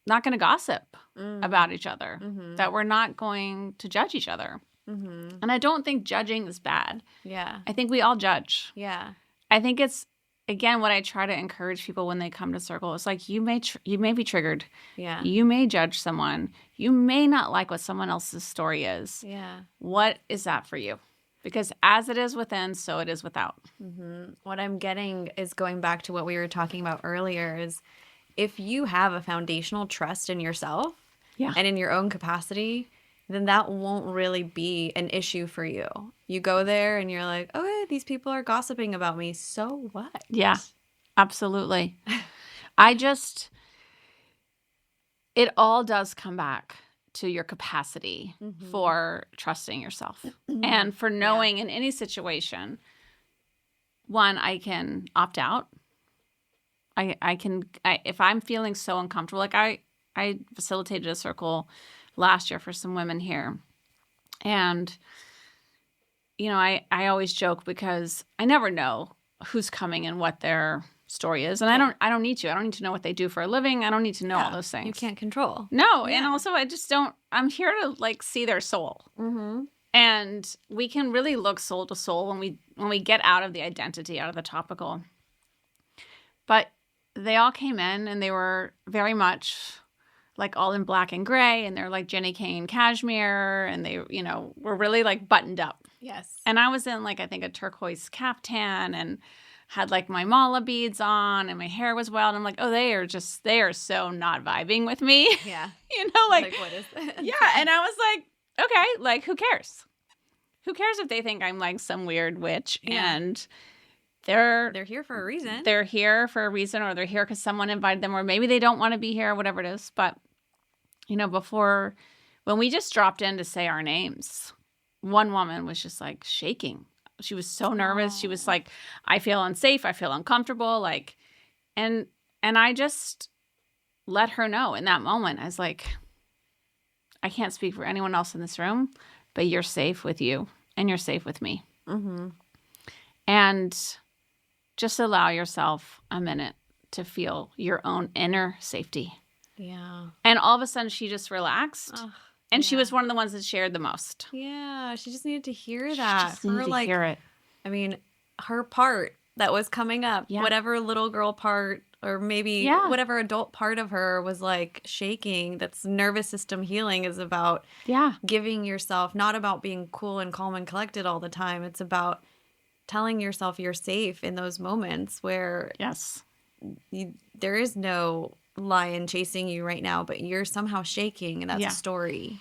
not going to gossip about each other, that we're not going to judge each other. And I don't think judging is bad. Yeah. I think we all judge. Yeah. I think it's, again, what I try to encourage people when they come to Circle is like, you may be triggered. Yeah. You may judge someone. You may not like what someone else's story is. Yeah. What is that for you? Because as it is within, so it is without. What I'm getting is going back to what we were talking about earlier is if you have a foundational trust in yourself and in your own capacity, then that won't really be an issue for you. You go there and you're like, okay, these people are gossiping about me. So what? Yeah, absolutely. It all does come back to your capacity for trusting yourself and for knowing in any situation, one, I can opt out. I can if I'm feeling so uncomfortable, like I facilitated a circle last year for some women here. And, I always joke because I never know who's coming and what their story is. And I don't need to. I don't need to know what they do for a living. I don't need to know all those things. You can't control. No. Yeah. And also I'm here to like see their soul. And we can really look soul to soul when we get out of the identity, out of the topical. But they all came in and they were very much like all in black and gray, and they're like Jenny Kane cashmere, and they, were really like buttoned up. Yes. And I was in like, I think a turquoise caftan and had like my mala beads on, and my hair was wild. And I'm like, oh, they are so not vibing with me. Yeah. Like what is that? Yeah. And I was like, okay, like who cares? Who cares if they think I'm like some weird witch? Yeah. And they're here for a reason. They're here for a reason, or they're here because someone invited them, or maybe they don't want to be here, or whatever it is. But, before, when we just dropped in to say our names, one woman was just like shaking. She was so nervous. She was like, I feel unsafe. I feel uncomfortable. Like, and I just let her know in that moment. I was like, I can't speak for anyone else in this room, but you're safe with you and you're safe with me. Mm-hmm. And just allow yourself a minute to feel your own inner safety. Yeah. And all of a sudden she just relaxed. And she yeah. was one of the ones that shared the most. Yeah. She just needed to hear that. She just needed to hear it. I mean, her part that was coming up, whatever little girl part or maybe whatever adult part of her was like shaking, that's nervous system healing is about giving yourself, not about being cool and calm and collected all the time. It's about telling yourself you're safe in those moments where there is no lion chasing you right now, but you're somehow shaking, and that's a story.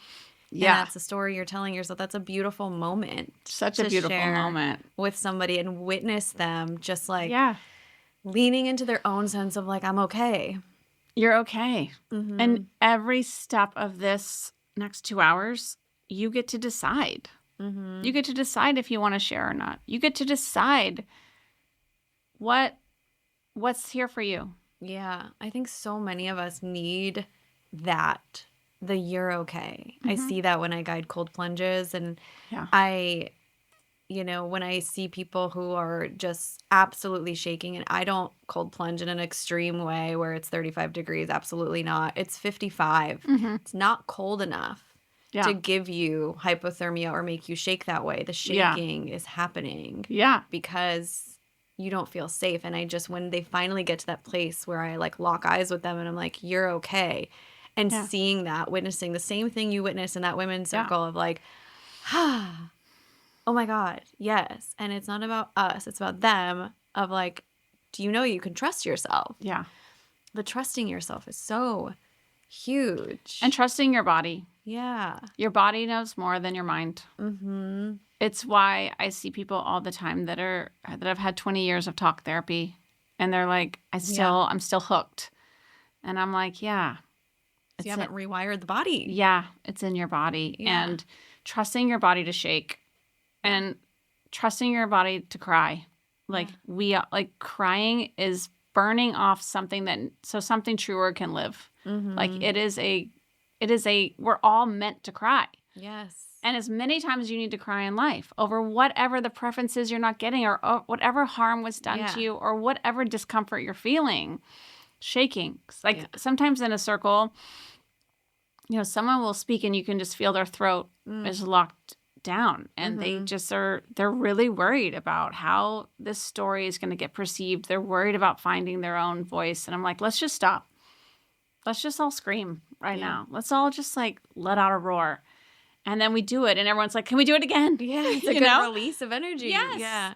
Yeah. And that's a story you're telling yourself. That's a beautiful moment. Such a beautiful moment. With somebody and witness them just like leaning into their own sense of like, I'm okay. You're okay. Mm-hmm. And every step of this next 2 hours, you get to decide. Mm-hmm. You get to decide if you want to share or not. You get to decide what's here for you. Yeah. I think so many of us need that. The you're okay. Mm-hmm. I see that when I guide cold plunges, and I, when I see people who are just absolutely shaking, and I don't cold plunge in an extreme way where it's 35 degrees. Absolutely not. It's 55. Mm-hmm. It's not cold enough to give you hypothermia or make you shake that way. The shaking is happening because you don't feel safe. And when they finally get to that place where I like lock eyes with them and I'm like, you're okay. And seeing that, witnessing the same thing you witness in that women's circle of like, oh my God, yes. And it's not about us. It's about them of like, do you know you can trust yourself? Yeah. The trusting yourself is so huge. And trusting your body. Yeah. Your body knows more than your mind. Mm-hmm. It's why I see people all the time that have had 20 years of talk therapy, and they're like, I'm still hooked. And I'm like, you haven't rewired the body. Yeah, it's in your body. Yeah. And trusting your body to shake and trusting your body to cry. Like crying is burning off something so something truer can live. Mm-hmm. Like it is we're all meant to cry. Yes. And as many times as you need to cry in life over whatever the preferences you're not getting, or whatever harm was done to you, or whatever discomfort you're feeling. Shaking. Like sometimes in a circle, someone will speak and you can just feel their throat is locked down, and they just they're really worried about how this story is going to get perceived. They're worried about finding their own voice. And I'm like, let's just stop. Let's just all scream right now. Let's all just like let out a roar. And then we do it, and everyone's like, can we do it again? Yeah, it's a good release of energy. Yes. Yeah.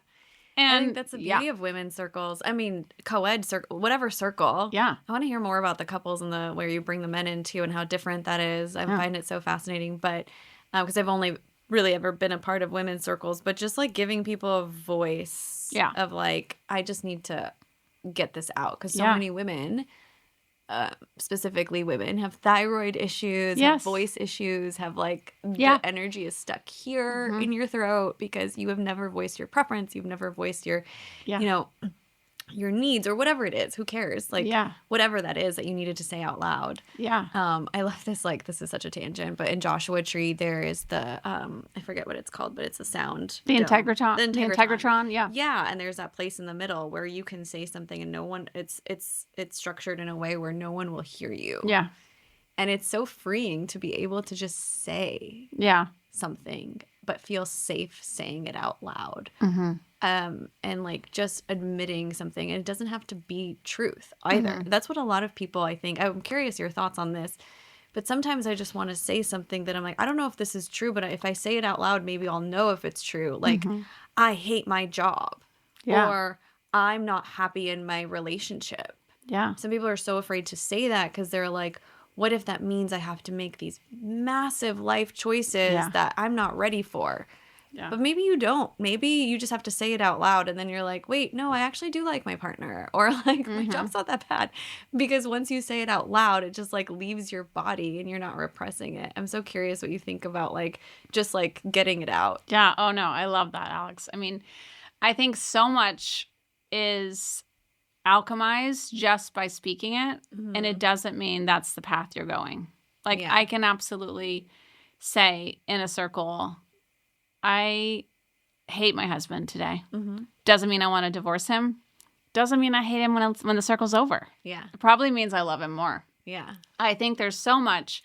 And I think that's the beauty of women's circles. I mean, co-ed circle, whatever circle. Yeah. I want to hear more about the couples and where you bring the men into and how different that is. I find it so fascinating. But because I've only really ever been a part of women's circles, but just like giving people a voice of like, I just need to get this out. Because so many women, specifically women, have thyroid issues, have voice issues, have like the energy is stuck here in your throat because you have never voiced your preference, you've never voiced your your needs or whatever it is. Who cares? Like whatever that is that you needed to say out loud. Yeah. I love this, like this is such a tangent, but in Joshua Tree there is the I forget what it's called, but it's a sound. The Integratron. The Integratron, yeah. Yeah, and there's that place in the middle where you can say something and no one it's structured in a way where no one will hear you. Yeah. And it's so freeing to be able to just say something but feel safe saying it out loud. Mm-hmm. And like just admitting something. And it doesn't have to be truth either. Mm-hmm. That's what a lot of people, I think, I'm curious your thoughts on this, but sometimes I just want to say something that I'm like, I don't know if this is true, but if I say it out loud, maybe I'll know if it's true. Like, mm-hmm. I hate my job. Yeah. Or I'm not happy in my relationship. Yeah. Some people are so afraid to say that because they're like, what if that means I have to make these massive life choices that I'm not ready for? Yeah. But maybe you don't. Maybe you just have to say it out loud and then you're like, wait, no, I actually do like my partner. Or like, mm-hmm. my job's not that bad. Because once you say it out loud, it just like leaves your body and you're not repressing it. I'm so curious what you think about like just like getting it out. Yeah. Oh, no. I love that, Alex. I mean, I think so much is alchemized just by speaking it. Mm-hmm. And it doesn't mean that's the path you're going. Like I can absolutely say in a circle, I hate my husband today. Mm-hmm. Doesn't mean I want to divorce him. Doesn't mean I hate him when the circle's over. Yeah. It probably means I love him more. Yeah. I think there's so much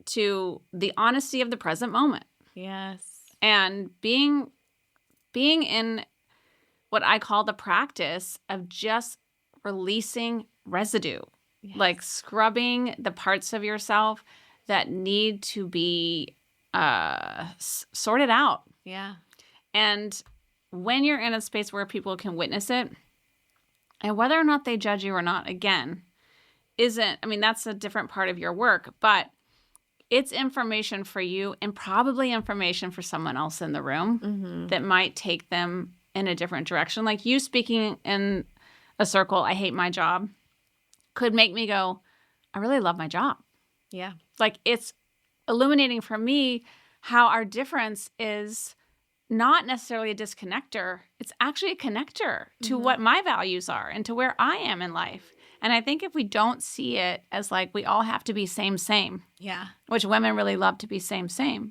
to the honesty of the present moment. Yes. And being in what I call the practice of just releasing residue, like scrubbing the parts of yourself that need to be sorted out. Yeah. And when you're in a space where people can witness it, and whether or not they judge you or not, again, that's a different part of your work, but it's information for you and probably information for someone else in the room mm-hmm. that might take them in a different direction. Like you speaking in a circle, I hate my job, could make me go, I really love my job. Yeah. Like it's illuminating for me how our difference is not necessarily a disconnector. It's actually a connector to mm-hmm. what my values are and to where I am in life. And I think if we don't see it as like we all have to be same, yeah, which women really love to be same.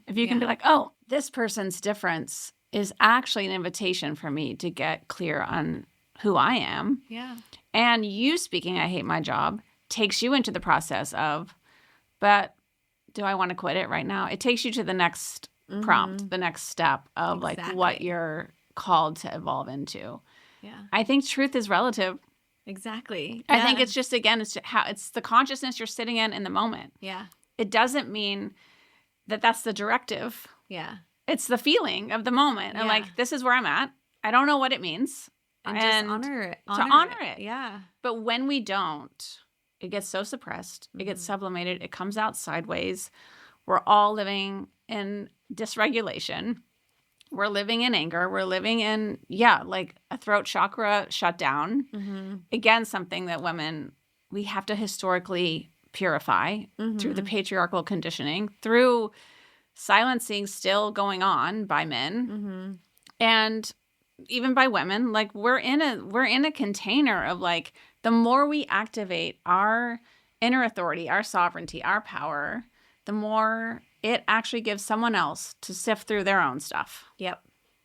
If you can be like, oh, this person's difference is actually an invitation for me to get clear on who I am. Yeah. And you speaking, I hate my job, takes you into the process of, but do I want to quit it right now? It takes you to the next mm-hmm. prompt, the next step of like what you're called to evolve into. Yeah. I think truth is relative. Exactly. I think it's just, again, it's the consciousness you're sitting in the moment. Yeah. It doesn't mean that that's the directive. Yeah. It's the feeling of the moment. And like, this is where I'm at. I don't know what it means. And just honor it. Honor it. Yeah. But when we don't, it gets so suppressed. Mm-hmm. It gets sublimated. It comes out sideways. We're all living in dysregulation. We're living in anger. We're living in, like a throat chakra shutdown. Mm-hmm. Again, something that women, we have to historically purify mm-hmm. through the patriarchal conditioning, through silencing still going on by men mm-hmm. and even by women. Like we're in a container of like, the more we activate our inner authority, our sovereignty, our power, the more it actually gives someone else to sift through their own stuff. Yep.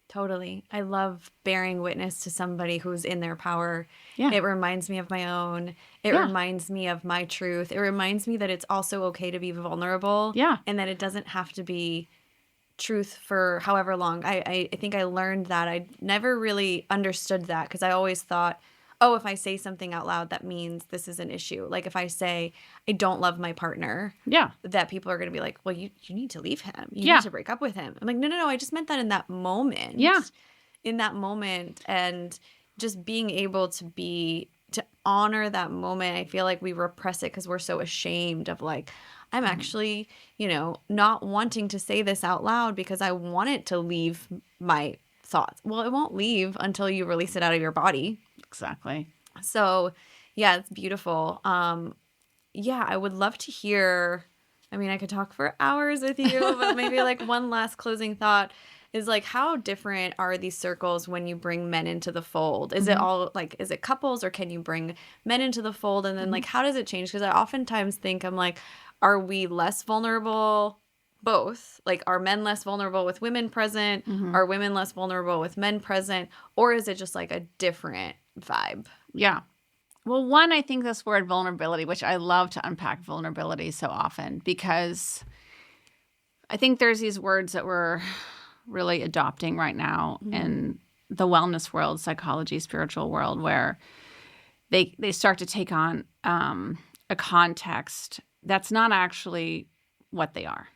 Totally. I love bearing witness to somebody who's in their power. Yeah. It reminds me of my own. It reminds me of my truth. It reminds me that it's also okay to be vulnerable. Yeah. And that it doesn't have to be truth for however long. I think I learned that. I never really understood that because I always thought, oh, if I say something out loud, that means this is an issue. Like if I say I don't love my partner, that people are going to be like, well, you need to leave him. You need to break up with him. I'm like, no. I just meant that in that moment. Yeah. In that moment. And just being able to honor that moment. I feel like we repress it because we're so ashamed of like, I'm actually, not wanting to say this out loud because I want it to leave my thoughts. Well, it won't leave until you release it out of your body. Exactly. So, it's beautiful. I would love to hear, I could talk for hours with you, but maybe like one last closing thought is like, how different are these circles when you bring men into the fold? Is mm-hmm. it all like, is it couples or can you bring men into the fold? And then mm-hmm. like, how does it change? Because I oftentimes think I'm like, are we less vulnerable? Both. Like, are men less vulnerable with women present? Mm-hmm. Are women less vulnerable with men present? Or is it just like a different vibe? Yeah. Well, one, I think this word vulnerability, which I love to unpack vulnerability so often because I think there's these words that we're really adopting right now in the wellness world, psychology, spiritual world, where they start to take on a context that's not actually what they are.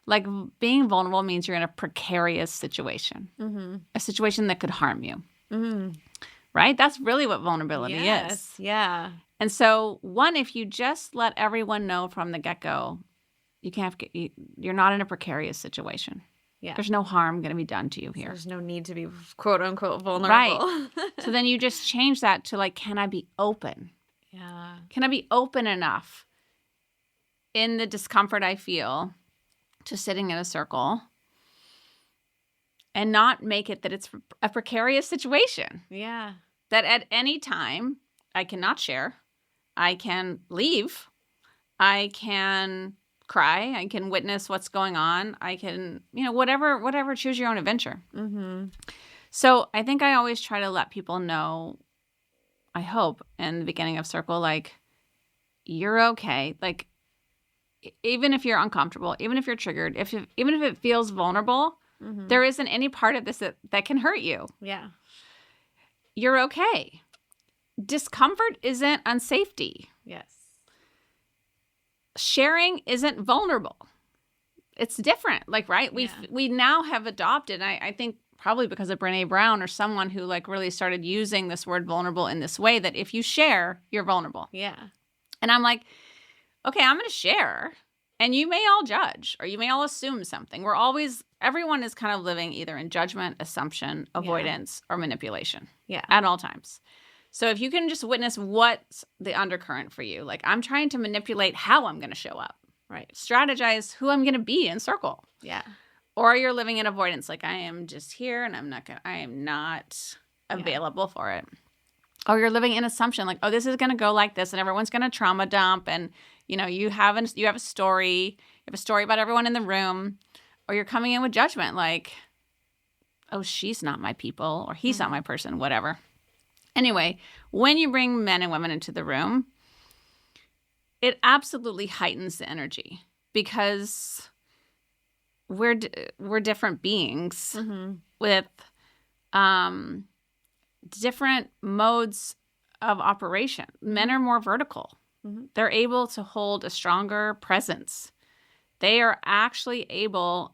Like being vulnerable means you're in a precarious situation, a situation that could harm you, right? That's really what vulnerability is. Yeah. And so, one, if you just let everyone know from the get-go, you're not in a precarious situation. Yeah. There's no harm going to be done to you here. There's no need to be quote unquote vulnerable. Right. So then you just change that to like, can I be open? Yeah. Can I be open enough in the discomfort I feel to sitting in a circle and not make it that it's a precarious situation? Yeah. That at any time I cannot share, I can leave, I can cry, I can witness what's going on, I can, whatever, choose your own adventure. So I think I always try to let people know, I hope, in the beginning of circle, like, you're okay. Like, even if you're uncomfortable, even if you're triggered, even if it feels vulnerable, there isn't any part of this that can hurt you. Yeah. You're okay. Discomfort isn't unsafety. Yes. Sharing isn't vulnerable. It's different. Like, right? We now have adopted, I think probably because of Brené Brown or someone who like really started using this word vulnerable in this way, that if you share, you're vulnerable. Yeah. And I'm like, okay, I'm going to share, and you may all judge or you may all assume something. Everyone is kind of living either in judgment, assumption, avoidance, or manipulation. Yeah. At all times. So if you can just witness what's the undercurrent for you, like, I'm trying to manipulate how I'm going to show up, right? Strategize who I'm going to be in circle. Yeah. Or you're living in avoidance, like, I am just here and I am not available for it. Or you're living in assumption, like, oh, this is going to go like this and everyone's going to trauma dump, and you have a story about everyone in the room. Or you're coming in with judgment, like, oh, she's not my people, or he's not my person, whatever. Anyway, when you bring men and women into the room, it absolutely heightens the energy, because we're different beings with different modes of operation. Men are more vertical. They're able to hold a stronger presence. They are actually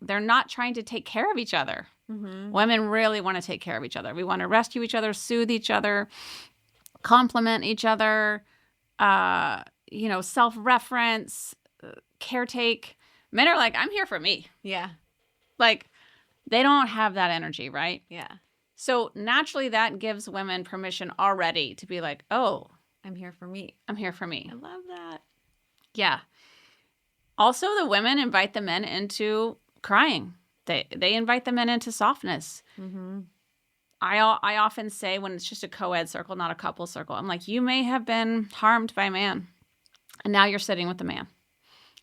they're not trying to take care of each other. Women really want to take care of each other. We want to rescue each other, soothe each other, compliment each other, self-reference, caretake. Men are like, I'm here for me. Yeah. Like, they don't have that energy, right? Yeah. So naturally that gives women permission already to be like, oh, I'm here for me. I'm here for me. I love that. Yeah. Also, the women invite the men into crying. They invite the men into softness. I often say, when it's just a co-ed circle, not a couple circle, I'm like, you may have been harmed by a man, and now you're sitting with the man.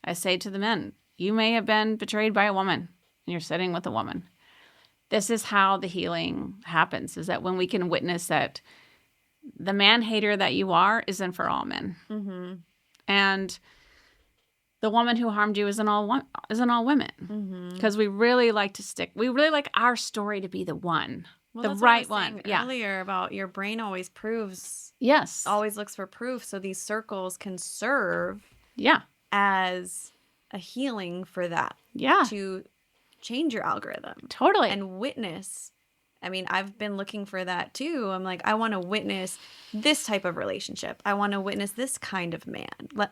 I say to the men, you may have been betrayed by a woman, and you're sitting with a woman. This is how the healing happens, is that when we can witness that the man-hater that you are isn't for all men. And the woman who harmed you isn't all women, because we really like our story to be the one, the right one. Earlier about your brain always proves, always looks for proof. So these circles can serve, as a healing for that, to change your algorithm, totally, and witness. I mean, I've been looking for that too. I'm like, I want to witness this type of relationship. I want to witness this kind of man.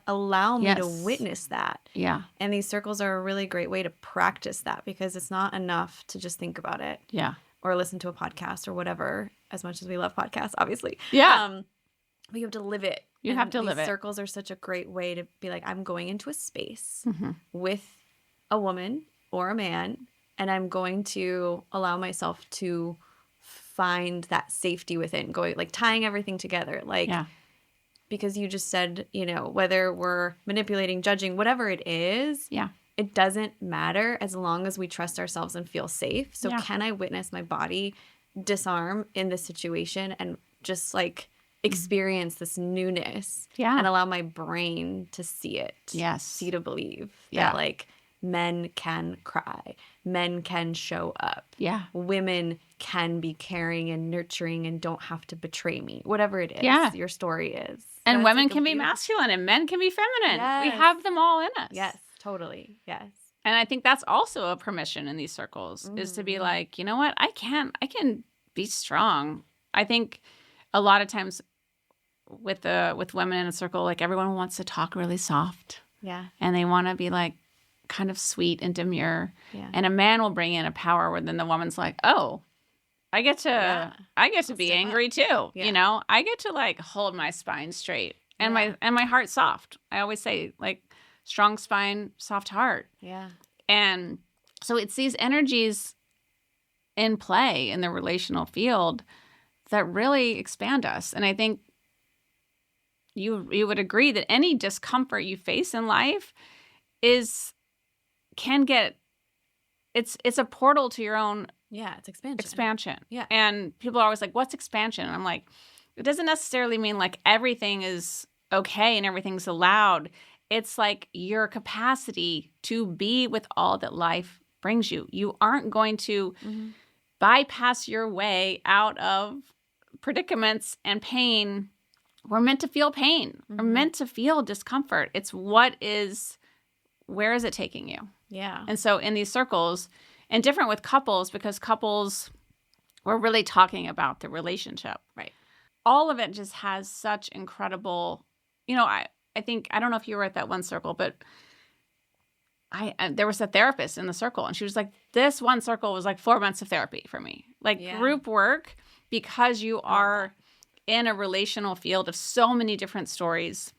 Allow me to witness that. Yeah. And these circles are a really great way to practice that, because it's not enough to just think about it. Yeah. Or listen to a podcast or whatever, as much as we love podcasts, obviously. Yeah. But you have to live it. You have to live it. Circles are such a great way to be like, I'm going into a space with a woman or a man, and I'm going to allow myself to find that safety within, going, like, tying everything together. Like, because you just said, whether we're manipulating, judging, whatever it is, it doesn't matter as long as we trust ourselves and feel safe. So can I witness my body disarm in this situation and just like experience this newness and allow my brain to see it, see to believe that like Men can cry. Men can show up. Yeah. Women can be caring and nurturing and don't have to betray me. Whatever it is your story is. And women can be masculine and men can be feminine. Yes. We have them all in us. Yes, totally. Yes. And I think that's also a permission in these circles is to be like, you know what? I can be strong. I think a lot of times with women in a circle, like everyone wants to talk really soft. Yeah. And they want to be like kind of sweet and demure. Yeah. And a man will bring in a power where then the woman's like, oh, I get to be angry too. Yeah. You know, I get to like hold my spine straight and my heart soft. I always say like strong spine, soft heart. Yeah. And so it's these energies in play in the relational field that really expand us. And I think you would agree that any discomfort you face in life it's a portal to your own it's expansion. Expansion. Yeah. And people are always like, what's expansion? And I'm like, it doesn't necessarily mean like everything is okay and everything's allowed. It's like your capacity to be with all that life brings you. You aren't going to bypass your way out of predicaments and pain. We're meant to feel pain. We're meant to feel discomfort. It's where is it taking you? Yeah. And so in these circles, and different with couples, because couples, we're really talking about the relationship. Right. All of it just has such incredible, I think, I don't know if you were at that one circle, but there was a therapist in the circle and she was like, this one circle was like 4 months of therapy for me. Like group work, because you are in a relational field of so many different stories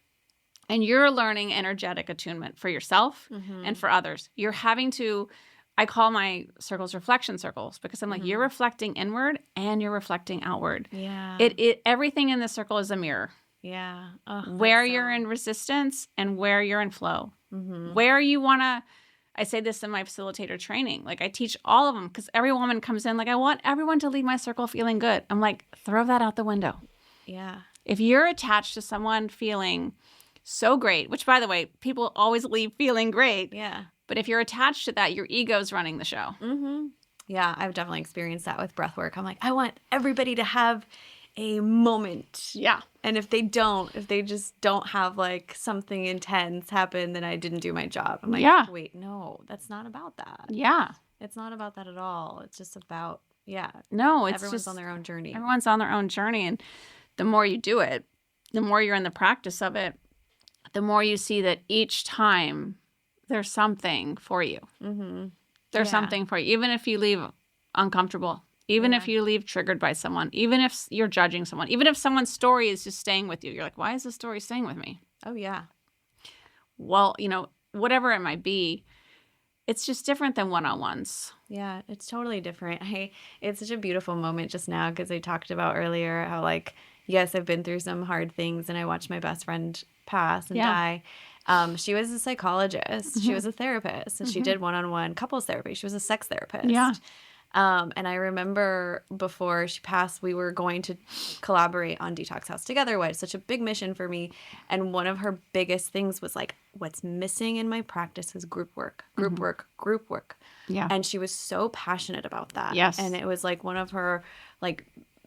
and you're learning energetic attunement for yourself and for others. You're having to, I call my circles reflection circles because I'm like, you're reflecting inward and you're reflecting outward. Yeah. Everything in this circle is a mirror. Yeah. Where you're in resistance and where you're in flow. Where you want to, I say this in my facilitator training, like I teach all of them because every woman comes in like, I want everyone to leave my circle feeling good. I'm like, throw that out the window. Yeah. If you're attached to someone feeling so great, which by the way, people always leave feeling great. Yeah. But if you're attached to that, your ego's running the show. Yeah, I've definitely experienced that with breath work. I'm like, I want everybody to have a moment. Yeah. And if they just don't have like something intense happen, then I didn't do my job. I'm like, wait, no, that's not about that. Yeah. It's not about that at all. It's just about, no, it's everyone's on their own journey. Everyone's on their own journey. And the more you do it, the more you're in the practice of it, the more you see that each time there's something for you. There's something for you. Even if you leave uncomfortable, even if you leave triggered by someone, even if you're judging someone, even if someone's story is just staying with you, you're like, why is this story staying with me? Oh, yeah. Well, whatever it might be, it's just different than one-on-ones. Yeah, it's totally different. It's such a beautiful moment just now because I talked about earlier how like, yes, I've been through some hard things and I watched my best friend pass and die. She was a psychologist. She was a therapist. And she did one-on-one couples therapy. She was a sex therapist. Yeah. And I remember before she passed, we were going to collaborate on Detox House together. Why it's such a big mission for me. And one of her biggest things was like, what's missing in my practice is group work. Yeah. And she was so passionate about that. Yes. And it was like one of her like,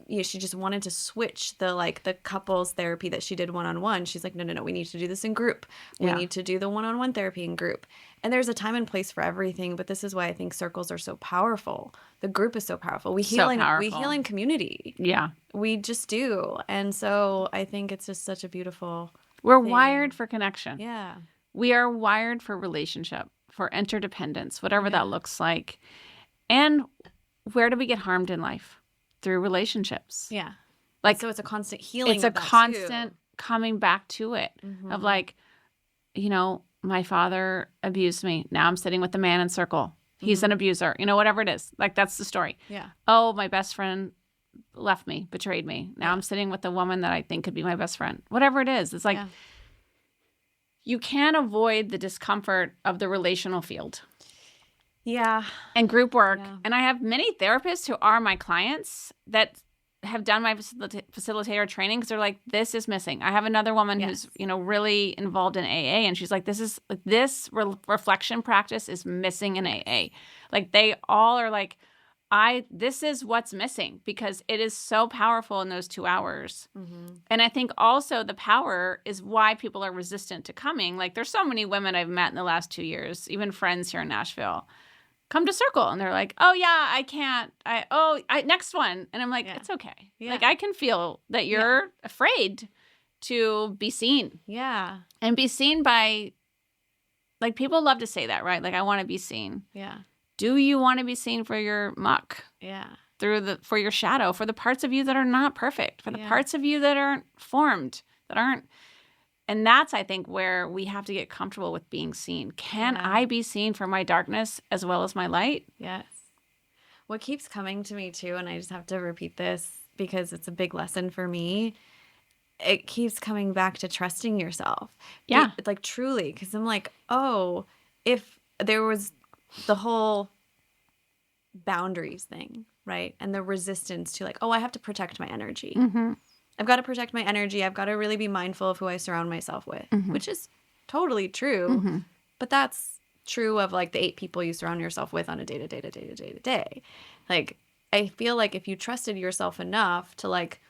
she just wanted to switch the couples therapy that she did one-on-one. She's like, no, we need to do this in group. We need to do the one-on-one therapy in group. And there's a time and place for everything, but this is why I think circles are so powerful. The group is so powerful. We heal in community. Yeah. We just do. And so I think it's just such a beautiful We're thing. wired for connection. Yeah. We are wired for relationship, for interdependence, whatever that looks like. And where do we get harmed in life? Through relationships. Yeah. Like, so it's a constant healing. It's a constant coming back to it of like, my father abused me. Now I'm sitting with the man in circle. He's an abuser. Whatever it is. Like, that's the story. Yeah. Oh, my best friend left me, betrayed me. Now I'm sitting with the woman that I think could be my best friend. Whatever it is. It's like, you can't avoid the discomfort of the relational field. Yeah. And group work. Yeah. And I have many therapists who are my clients that have done my facilitator training because they're like, this is missing. I have another woman who's, really involved in AA, and she's like, this reflection practice is missing in AA. Like, they all are like, this is what's missing, because it is so powerful in those 2 hours. Mm-hmm. And I think also the power is why people are resistant to coming. Like, there's so many women I've met in the last 2 years, even friends here in Nashville, come to Circle, and they're like, oh yeah, I can't. Next one. And I'm like, it's okay. Yeah. Like, I can feel that you're afraid to be seen. Yeah. And be seen by, like, people love to say that, right? Like, I want to be seen. Yeah. Do you want to be seen for your muck? Yeah. For your shadow, for the parts of you that are not perfect, for the parts of you that aren't formed, that aren't. And that's, I think, where we have to get comfortable with being seen. Can I be seen for my darkness as well as my light? Yes. What keeps coming to me, too, and I just have to repeat this because it's a big lesson for me, it keeps coming back to trusting yourself. Yeah. Like, truly, because I'm like, oh, if there was the whole boundaries thing, right? And the resistance to, like, oh, I have to protect my energy. Mm-hmm. I've got to protect my energy. I've got to really be mindful of who I surround myself with, which is totally true. Mm-hmm. But that's true of, like, the 8 people you surround yourself with on a day-to-day. Like, I feel like if you trusted yourself enough to, like,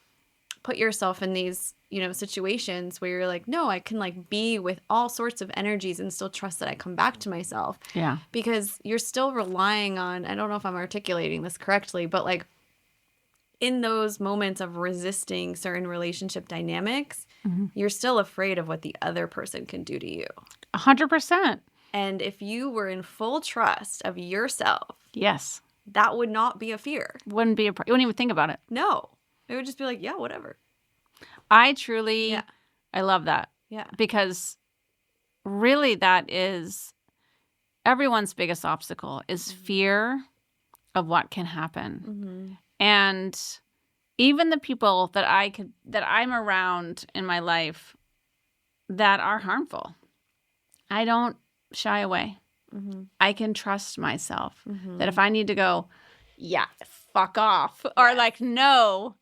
put yourself in these, situations where you're like, no, I can, like, be with all sorts of energies and still trust that I come back to myself. Yeah. Because you're still relying on, I don't know if I'm articulating this correctly, but, like, in those moments of resisting certain relationship dynamics, you're still afraid of what the other person can do to you. 100%. And if you were in full trust of yourself, yes, that would not be a fear. You wouldn't even think about it. No. It would just be like, yeah, whatever. I truly, I love that. Yeah. Because really that is everyone's biggest obstacle is fear of what can happen. Mm-hmm. And even the people that I'm around in my life that are harmful, I don't shy away. Mm-hmm. I can trust myself that if I need to go, fuck off, or like, no,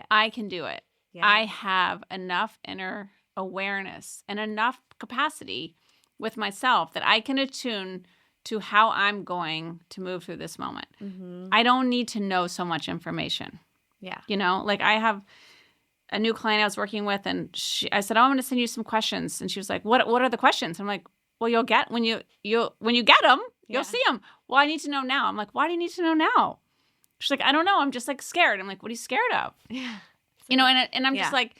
I can do it. Yeah. I have enough inner awareness and enough capacity with myself that I can attune to how I'm going to move through this moment. Mm-hmm. I don't need to know so much information. Yeah. Like, I have a new client I was working with, and I said, I'm going to send you some questions. And she was like, what are the questions? I'm like, well, you'll get, when you get them, you'll see them. Well, I need to know now. I'm like, why do you need to know now? She's like, I don't know. I'm just, like, scared. I'm like, what are you scared of? Yeah. And I'm just like,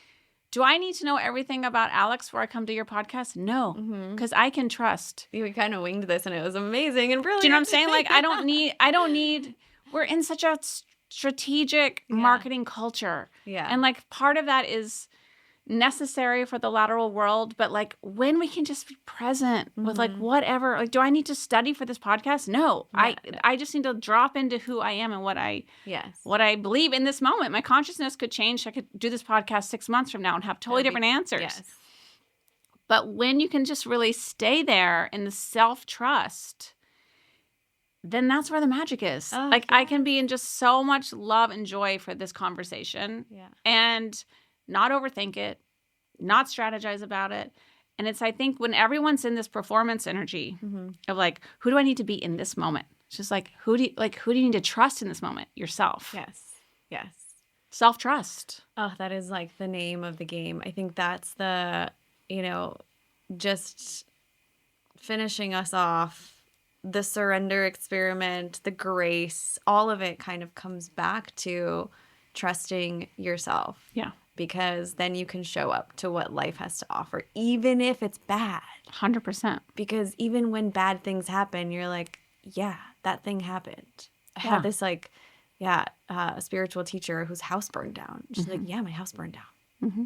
do I need to know everything about Alex before I come to your podcast? No, because I can trust. We kind of winged this, and it was amazing and brilliant. Do you know what I'm saying? Like, I don't need, we're in such a strategic marketing culture. Yeah. And, like, part of that is necessary for the lateral world, but, like, when we can just be present with, like, whatever, like, do I need to study for this podcast? No. I just need to drop into who I am and what I believe in this moment. My consciousness could change. I could do this podcast 6 months from now and have totally different answers. Yes. But when you can just really stay there in the self-trust, then that's where the magic is. Oh, like, I can be in just so much love and joy for this conversation and not overthink it, not strategize about it. And it's, I think, when everyone's in this performance energy of, like, who do I need to be in this moment? It's just like, who do you need to trust in this moment? Yourself. Yes. Yes. Self-trust. Oh, that is, like, the name of the game. I think that's the, just finishing us off, the surrender experiment, the grace, all of it kind of comes back to trusting yourself. Yeah. Because then you can show up to what life has to offer, even if it's bad. 100%. Because even when bad things happen, you're like, yeah, that thing happened. I had this, like, a spiritual teacher whose house burned down. She's like, yeah, my house burned down. Mm-hmm.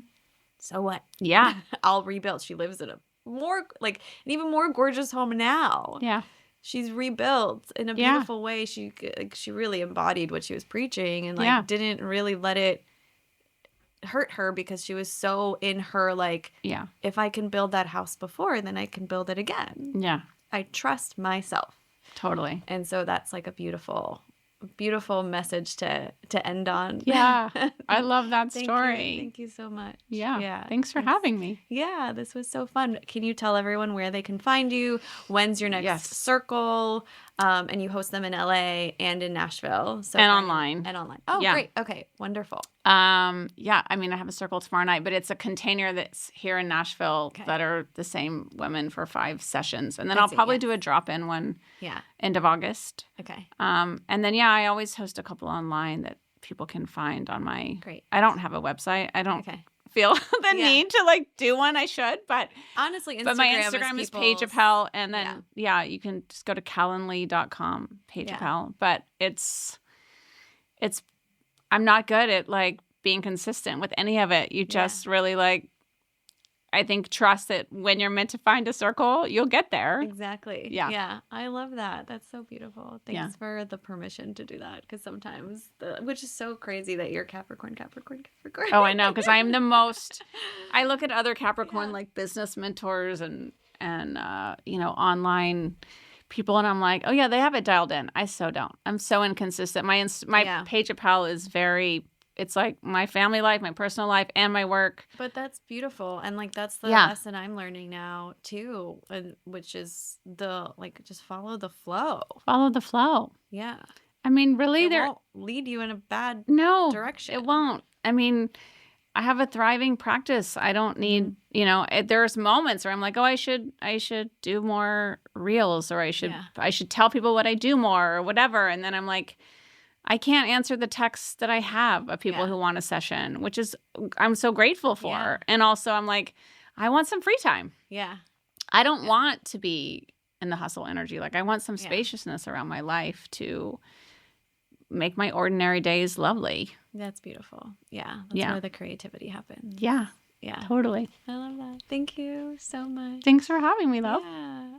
So what? Yeah. I'll rebuild. She lives in an even more gorgeous home now. Yeah. She's rebuilt in a beautiful way. She really embodied what she was preaching and, didn't really let it hurt her because she was so in her, like, if I can build that house before, then I can build it again. Yeah. I trust myself. Totally. And so that's, like, a beautiful beautiful message to end on. Yeah. I love that Thank story. you. Thank you so much. Yeah. Thanks for having me. Yeah, this was so fun. Can you tell everyone where they can find you? When's your next circle? And you host them in LA and in Nashville. And online. Oh, great. Okay, wonderful. Yeah, I mean, I have a circle tomorrow night, but it's a container that's here in Nashville that are the same women for 5 sessions. And then I'll probably do a drop-in one end of August. Okay. And then, I always host a couple online that people can find on my... Great. I don't have a website. I don't feel the need to, do one. I should, but... Honestly, But my Instagram is Paige Appel, and then, you can just go to calendly.com, Paige Appel. But it's... I'm not good at being consistent with any of it. You just really I think trust that when you're meant to find a circle, you'll get there. Exactly. Yeah. I love that. That's so beautiful. Thanks for the permission to do that, because sometimes which is so crazy that you're Capricorn. Oh, I know, because I'm the most. I look at other Capricorn business mentors and online people, and I'm like, oh yeah, they have it dialed in. I so don't. I'm so inconsistent. My Paige Appel is very. It's my family life, my personal life, and my work. But that's beautiful, and that's the lesson I'm learning now too, which is just follow the flow. Follow the flow. Yeah. I mean, really, it won't lead you in a bad direction. It won't. I mean, I have a thriving practice. I don't need, there's moments where I'm like, oh, I should do more reels, or I should tell people what I do more, or whatever. And then I'm like, I can't answer the texts that I have of people who want a session, which is I'm so grateful for. Yeah. And also I'm like, I want some free time. Yeah. I don't want to be in the hustle energy. I want some spaciousness around my life to make my ordinary days lovely. That's beautiful. Yeah. That's where the creativity happens. Yeah. Yeah. Totally. I love that. Thank you so much. Thanks for having me, love. Yeah.